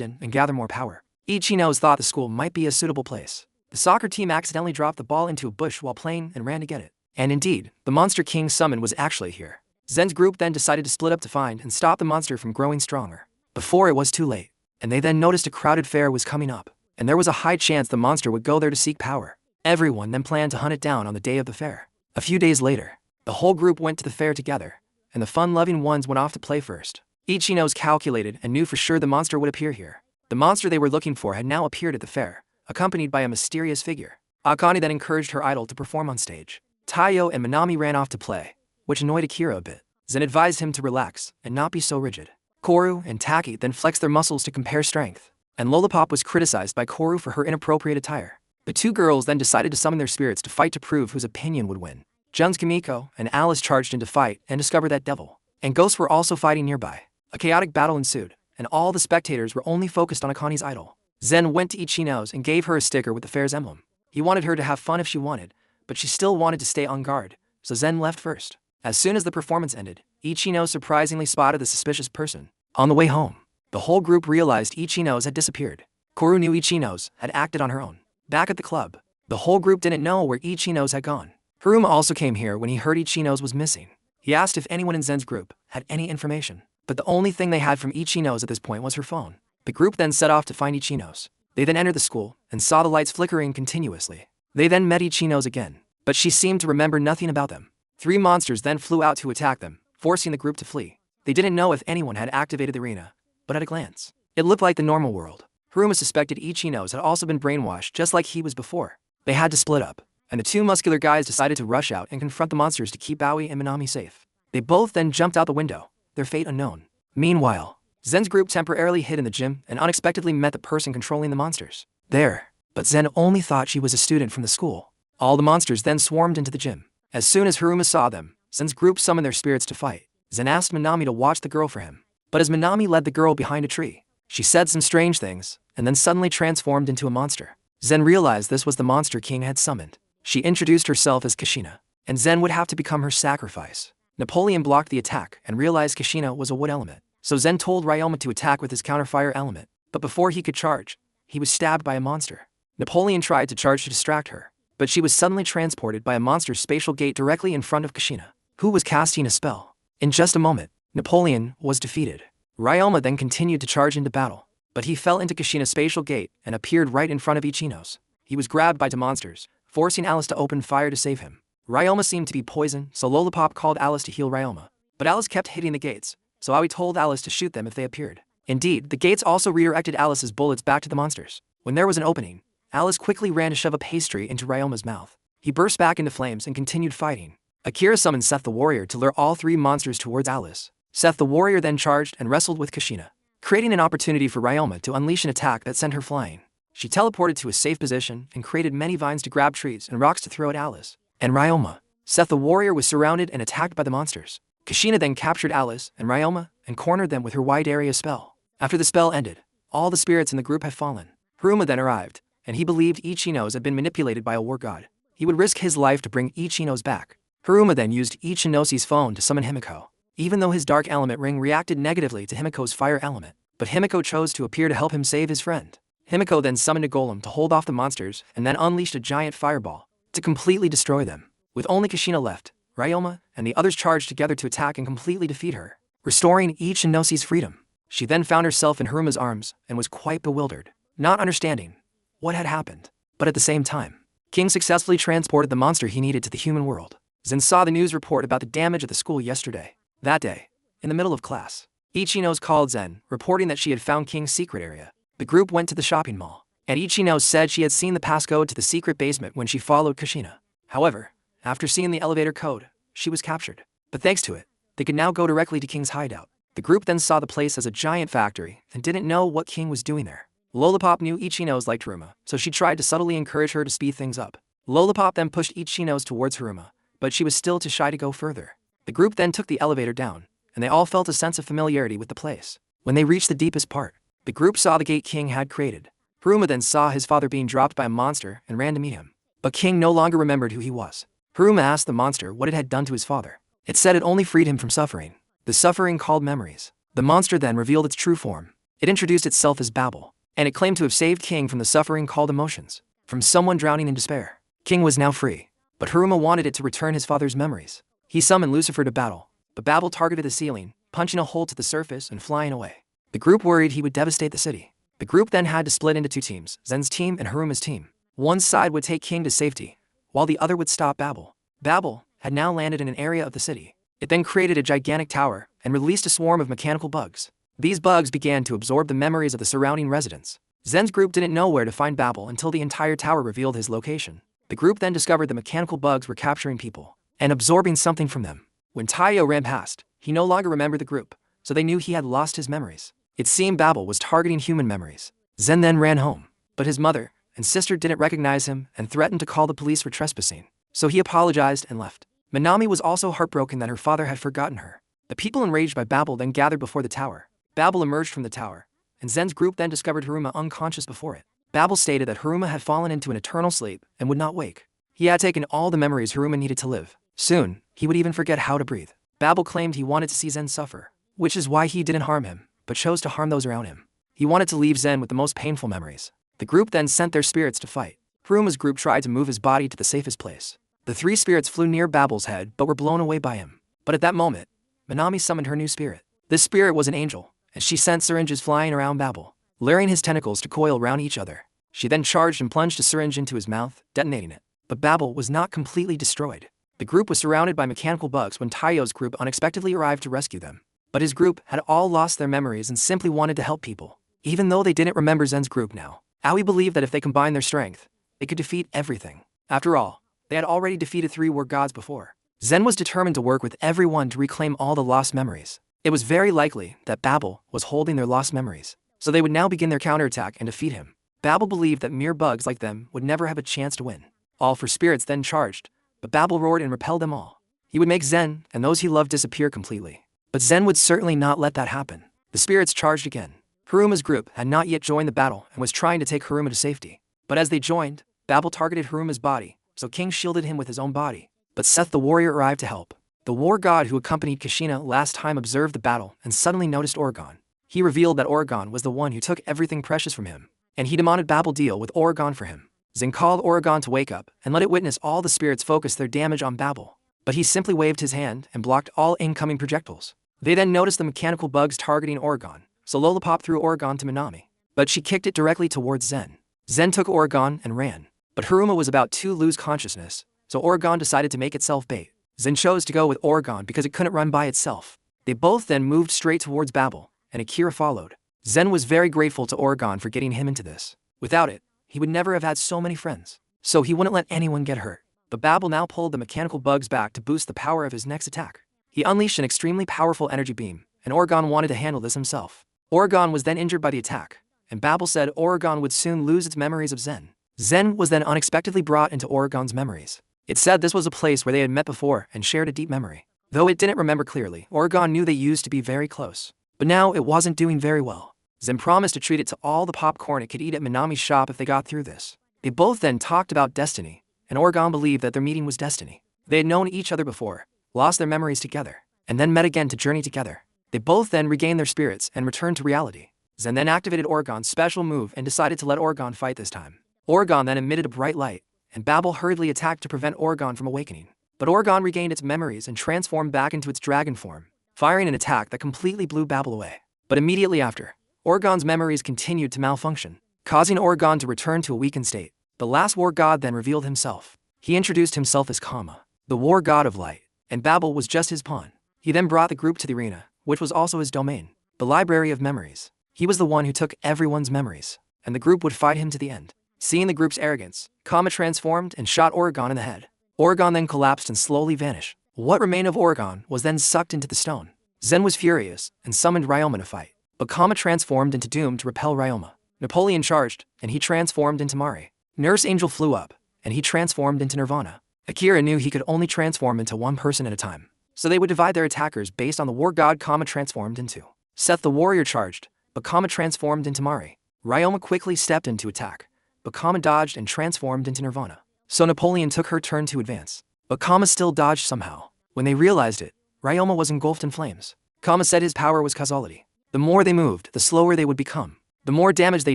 in and gather more power. Ichinos thought the school might be a suitable place. The soccer team accidentally dropped the ball into a bush while playing and ran to get it. And indeed, the monster King summoned was actually here. Zen's group then decided to split up to find and stop the monster from growing stronger, before it was too late. And they then noticed a crowded fair was coming up, and there was a high chance the monster would go there to seek power. Everyone then planned to hunt it down on the day of the fair. A few days later, the whole group went to the fair together, and the fun-loving ones went off to play first. Ichinos calculated and knew for sure the monster would appear here. The monster they were looking for had now appeared at the fair, accompanied by a mysterious figure. Akane then encouraged her idol to perform on stage. Taiyo and Minami ran off to play, which annoyed Akira a bit. Zen advised him to relax and not be so rigid. Koru and Taki then flexed their muscles to compare strength, and Lollipop was criticized by Koru for her inappropriate attire. The two girls then decided to summon their spirits to fight to prove whose opinion would win. Jun's Kimiko and Alice charged in to fight and discovered that devil and ghosts were also fighting nearby. A chaotic battle ensued, and all the spectators were only focused on Akane's idol. Zen went to Ichinos and gave her a sticker with the fair's emblem. He wanted her to have fun if she wanted, but she still wanted to stay on guard, so Zen left first. As soon as the performance ended, Ichinos surprisingly spotted the suspicious person. On the way home, the whole group realized Ichinos had disappeared. Koru knew Ichinos had acted on her own. Back at the club, the whole group didn't know where Ichinos had gone. Haruma also came here when he heard Ichinos was missing. He asked if anyone in Zen's group had any information, but the only thing they had from Ichinos at this point was her phone. The group then set off to find Ichinos. They then entered the school and saw the lights flickering continuously. They then met Ichinos again, but she seemed to remember nothing about them. 3 monsters then flew out to attack them, forcing the group to flee. They didn't know if anyone had activated the arena, but at a glance, it looked like the normal world. Haruma suspected Ichinos had also been brainwashed just like he was before. They had to split up, and the 2 muscular guys decided to rush out and confront the monsters to keep Aoi and Minami safe. They both then jumped out the window, their fate unknown. Meanwhile, Zen's group temporarily hid in the gym and unexpectedly met the person controlling the monsters. There, but Zen only thought she was a student from the school. All the monsters then swarmed into the gym. As soon as Haruma saw them, Zen's group summoned their spirits to fight. Zen asked Minami to watch the girl for him, but as Minami led the girl behind a tree, she said some strange things, and then suddenly transformed into a monster. Zen realized this was the monster King had summoned. She introduced herself as Kashina, and Zen would have to become her sacrifice. Napoleon blocked the attack and realized Kushina was a wood element. So Zen told Ryoma to attack with his counterfire element, but before he could charge, he was stabbed by a monster. Napoleon tried to charge to distract her, but she was suddenly transported by a monster's spatial gate directly in front of Kushina, who was casting a spell. In just a moment, Napoleon was defeated. Ryoma then continued to charge into battle, but he fell into Kushina's spatial gate and appeared right in front of Ichinos. He was grabbed by two monsters, forcing Alice to open fire to save him. Ryoma seemed to be poisoned, so Lollipop called Alice to heal Ryoma. But Alice kept hitting the gates, so Aoi told Alice to shoot them if they appeared. Indeed, the gates also redirected Alice's bullets back to the monsters. When there was an opening, Alice quickly ran to shove a pastry into Ryoma's mouth. He burst back into flames and continued fighting. Akira summoned Seth the Warrior to lure all three monsters towards Alice. Seth the Warrior then charged and wrestled with Kushina, creating an opportunity for Ryoma to unleash an attack that sent her flying. She teleported to a safe position and created many vines to grab trees and rocks to throw at Alice and Ryoma. Seth the Warrior was surrounded and attacked by the monsters. Kushina then captured Alice and Ryoma and cornered them with her wide area spell. After the spell ended, all the spirits in the group had fallen. Haruma then arrived, and he believed Ichinos had been manipulated by a war god. He would risk his life to bring Ichinos back. Haruma then used Ichinosi's phone to summon Himiko, even though his dark element ring reacted negatively to Himiko's fire element. But Himiko chose to appear to help him save his friend. Himiko then summoned a golem to hold off the monsters and then unleashed a giant fireball to completely destroy them. With only Kushina left, Ryoma and the others charged together to attack and completely defeat her, restoring Ichinosi's freedom. She then found herself in Haruma's arms and was quite bewildered, not understanding what had happened. But at the same time, King successfully transported the monster he needed to the human world. Zen saw the news report about the damage at the school yesterday. That day, in the middle of class, Ichinos called Zen, reporting that she had found King's secret area. The group went to the shopping mall, and Ichinos said she had seen the passcode to the secret basement when she followed Kushina. However, after seeing the elevator code, she was captured. But thanks to it, they could now go directly to King's hideout. The group then saw the place as a giant factory and didn't know what King was doing there. Lollipop knew Ichinos liked Haruma, so she tried to subtly encourage her to speed things up. Lollipop then pushed Ichinos towards Haruma, but she was still too shy to go further. The group then took the elevator down, and they all felt a sense of familiarity with the place. When they reached the deepest part, the group saw the gate King had created. Haruma then saw his father being dropped by a monster and ran to meet him. But King no longer remembered who he was. Haruma asked the monster what it had done to his father. It said it only freed him from suffering. The suffering called memories. The monster then revealed its true form. It introduced itself as Babel, and it claimed to have saved King from the suffering called emotions. From someone drowning in despair, King was now free. But Haruma wanted it to return his father's memories. He summoned Lucifer to battle, but Babel targeted the ceiling, punching a hole to the surface and flying away. The group worried he would devastate the city. The group then had to split into two teams, Zen's team and Haruma's team. One side would take King to safety, while the other would stop Babel. Babel had now landed in an area of the city. It then created a gigantic tower and released a swarm of mechanical bugs. These bugs began to absorb the memories of the surrounding residents. Zen's group didn't know where to find Babel until the entire tower revealed his location. The group then discovered the mechanical bugs were capturing people and absorbing something from them. When Taiyo ran past, he no longer remembered the group, so they knew he had lost his memories. It seemed Babel was targeting human memories. Zen then ran home, but his mother and sister didn't recognize him and threatened to call the police for trespassing, so he apologized and left. Minami was also heartbroken that her father had forgotten her. The people enraged by Babel then gathered before the tower. Babel emerged from the tower, and Zen's group then discovered Haruma unconscious before it. Babel stated that Haruma had fallen into an eternal sleep and would not wake. He had taken all the memories Haruma needed to live. Soon, he would even forget how to breathe. Babel claimed he wanted to see Zen suffer, which is why he didn't harm him, but chose to harm those around him. He wanted to leave Zen with the most painful memories. The group then sent their spirits to fight. Haruma's group tried to move his body to the safest place. The three spirits flew near Babel's head but were blown away by him. But at that moment, Minami summoned her new spirit. This spirit was an angel, and she sent syringes flying around Babel, luring his tentacles to coil around each other. She then charged and plunged a syringe into his mouth, detonating it. But Babel was not completely destroyed. The group was surrounded by mechanical bugs when Taiyo's group unexpectedly arrived to rescue them. But his group had all lost their memories and simply wanted to help people. Even though they didn't remember Zen's group now, Aoi believed that if they combined their strength, they could defeat everything. After all, they had already defeated 3 war gods before. Zen was determined to work with everyone to reclaim all the lost memories. It was very likely that Babel was holding their lost memories, so they would now begin their counterattack and defeat him. Babel believed that mere bugs like them would never have a chance to win. All 4 spirits then charged, but Babel roared and repelled them all. He would make Zen and those he loved disappear completely. But Zen would certainly not let that happen. The spirits charged again. Haruma's group had not yet joined the battle and was trying to take Haruma to safety. But as they joined, Babel targeted Haruma's body, so King shielded him with his own body. But Seth the warrior arrived to help. The war god who accompanied Kashina last time observed the battle and suddenly noticed Oregon. He revealed that Oregon was the one who took everything precious from him, and he demanded Babel deal with Oregon for him. Zen called Oregon to wake up and let it witness all the spirits focus their damage on Babel, but he simply waved his hand and blocked all incoming projectiles. They then noticed the mechanical bugs targeting Oregon, so Lollipop threw Oregon to Minami, but she kicked it directly towards Zen. Zen took Oregon and ran, but Haruma was about to lose consciousness, so Oregon decided to make itself bait. Zen chose to go with Oregon because it couldn't run by itself. They both then moved straight towards Babel, and Akira followed. Zen was very grateful to Oregon for getting him into this. Without it, he would never have had so many friends, so he wouldn't let anyone get hurt. But Babel now pulled the mechanical bugs back to boost the power of his next attack. He unleashed an extremely powerful energy beam, and Oregon wanted to handle this himself. Oregon was then injured by the attack, and Babel said Oregon would soon lose its memories of Zen. Zen was then unexpectedly brought into Oregon's memories. It said this was a place where they had met before and shared a deep memory. Though it didn't remember clearly, Oregon knew they used to be very close. But now it wasn't doing very well. Zen promised to treat it to all the popcorn it could eat at Minami's shop if they got through this. They both then talked about destiny, and Oregon believed that their meeting was destiny. They had known each other before, lost their memories together, and then met again to journey together. They both then regained their spirits and returned to reality. Zen then activated Oregon's special move and decided to let Oregon fight this time. Oregon then emitted a bright light, and Babel hurriedly attacked to prevent Oregon from awakening. But Oregon regained its memories and transformed back into its dragon form, firing an attack that completely blew Babel away. But immediately after, Oregon's memories continued to malfunction, causing Oregon to return to a weakened state. The last war god then revealed himself. He introduced himself as Kama, the war god of light, and Babel was just his pawn. He then brought the group to the arena, which was also his domain, the library of memories. He was the one who took everyone's memories, and the group would fight him to the end. Seeing the group's arrogance, Kama transformed and shot Oregon in the head. Oregon then collapsed and slowly vanished. What remained of Oregon was then sucked into the stone. Zen was furious and summoned Ryoma to fight, but Kama transformed into Doom to repel Ryoma. Napoleon charged, and he transformed into Mari. Nurse Angel flew up, and he transformed into Nirvana. Akira knew he could only transform into one person at a time, so they would divide their attackers based on the war god Kama transformed into. Seth the warrior charged, but Kama transformed into Mari. Ryoma quickly stepped in to attack, but Kama dodged and transformed into Nirvana. So Napoleon took her turn to advance, but Kama still dodged somehow. When they realized it, Ryoma was engulfed in flames. Kama said his power was causality. The more they moved, the slower they would become. The more damage they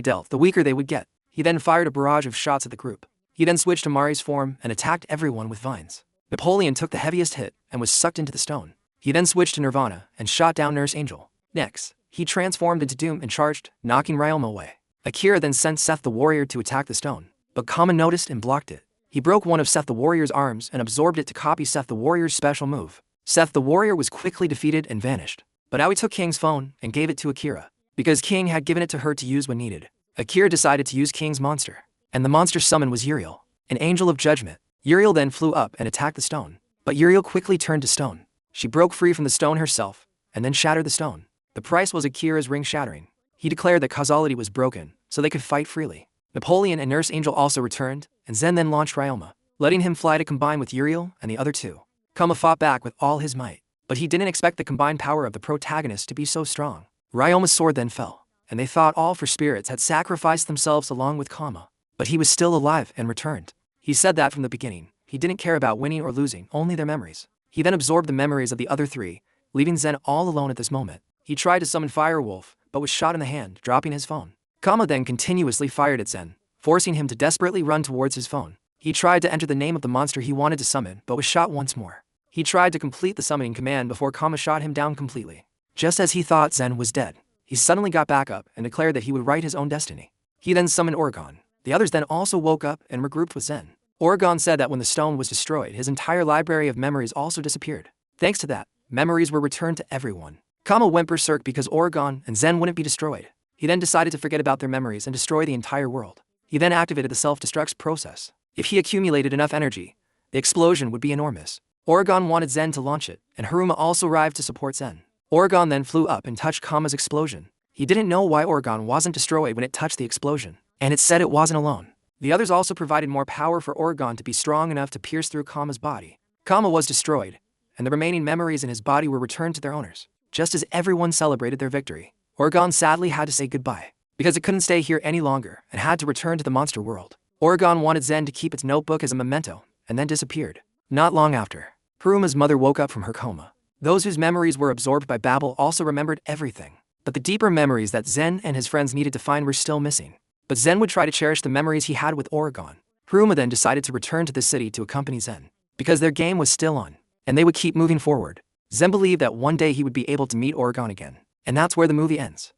dealt, the weaker they would get. He then fired a barrage of shots at the group. He then switched to Mari's form and attacked everyone with vines. Napoleon took the heaviest hit and was sucked into the stone. He then switched to Nirvana and shot down Nurse Angel. Next, he transformed into Doom and charged, knocking Ryoma away. Akira then sent Seth the warrior to attack the stone, but Kama noticed and blocked it. He broke one of Seth the warrior's arms and absorbed it to copy Seth the warrior's special move. Seth the warrior was quickly defeated and vanished, but Aoi took King's phone and gave it to Akira, because King had given it to her to use when needed. Akira decided to use King's monster, and the monster summoned was Uriel, an angel of judgment. Uriel then flew up and attacked the stone, but Uriel quickly turned to stone. She broke free from the stone herself, and then shattered the stone. The price was Akira's ring shattering. He declared that causality was broken, so they could fight freely. Napoleon and Nurse Angel also returned, and Zen then launched Ryoma, letting him fly to combine with Uriel and the other two. Kama fought back with all his might, but he didn't expect the combined power of the protagonist to be so strong. Ryoma's sword then fell, and they thought all four spirits had sacrificed themselves along with Kama, but he was still alive and returned. He said that from the beginning. He didn't care about winning or losing, only their memories. He then absorbed the memories of the other three, leaving Zen all alone at this moment. He tried to summon Firewolf, but was shot in the hand, dropping his phone. Kama then continuously fired at Zen, forcing him to desperately run towards his phone. He tried to enter the name of the monster he wanted to summon, but was shot once more. He tried to complete the summoning command before Kama shot him down completely. Just as he thought Zen was dead, he suddenly got back up and declared that he would write his own destiny. He then summoned Oregon. The others then also woke up and regrouped with Zen. Oregon said that when the stone was destroyed, his entire library of memories also disappeared. Thanks to that, memories were returned to everyone. Kama went berserk because Oregon and Zen wouldn't be destroyed. He then decided to forget about their memories and destroy the entire world. He then activated the self-destruct process. If he accumulated enough energy, the explosion would be enormous. Oregon wanted Zen to launch it, and Haruma also arrived to support Zen. Oregon then flew up and touched Kama's explosion. He didn't know why Oregon wasn't destroyed when it touched the explosion, and it said it wasn't alone. The others also provided more power for Oregon to be strong enough to pierce through Kama's body. Kama was destroyed, and the remaining memories in his body were returned to their owners. Just as everyone celebrated their victory, Oregon sadly had to say goodbye, because it couldn't stay here any longer and had to return to the monster world. Oregon wanted Zen to keep its notebook as a memento, and then disappeared. Not long after, Haruma's mother woke up from her coma. Those whose memories were absorbed by Babel also remembered everything. But the deeper memories that Zen and his friends needed to find were still missing. But Zen would try to cherish the memories he had with Oregon. Haruma then decided to return to the city to accompany Zen, because their game was still on, and they would keep moving forward. Zen believed that one day he would be able to meet Oregon again. And that's where the movie ends.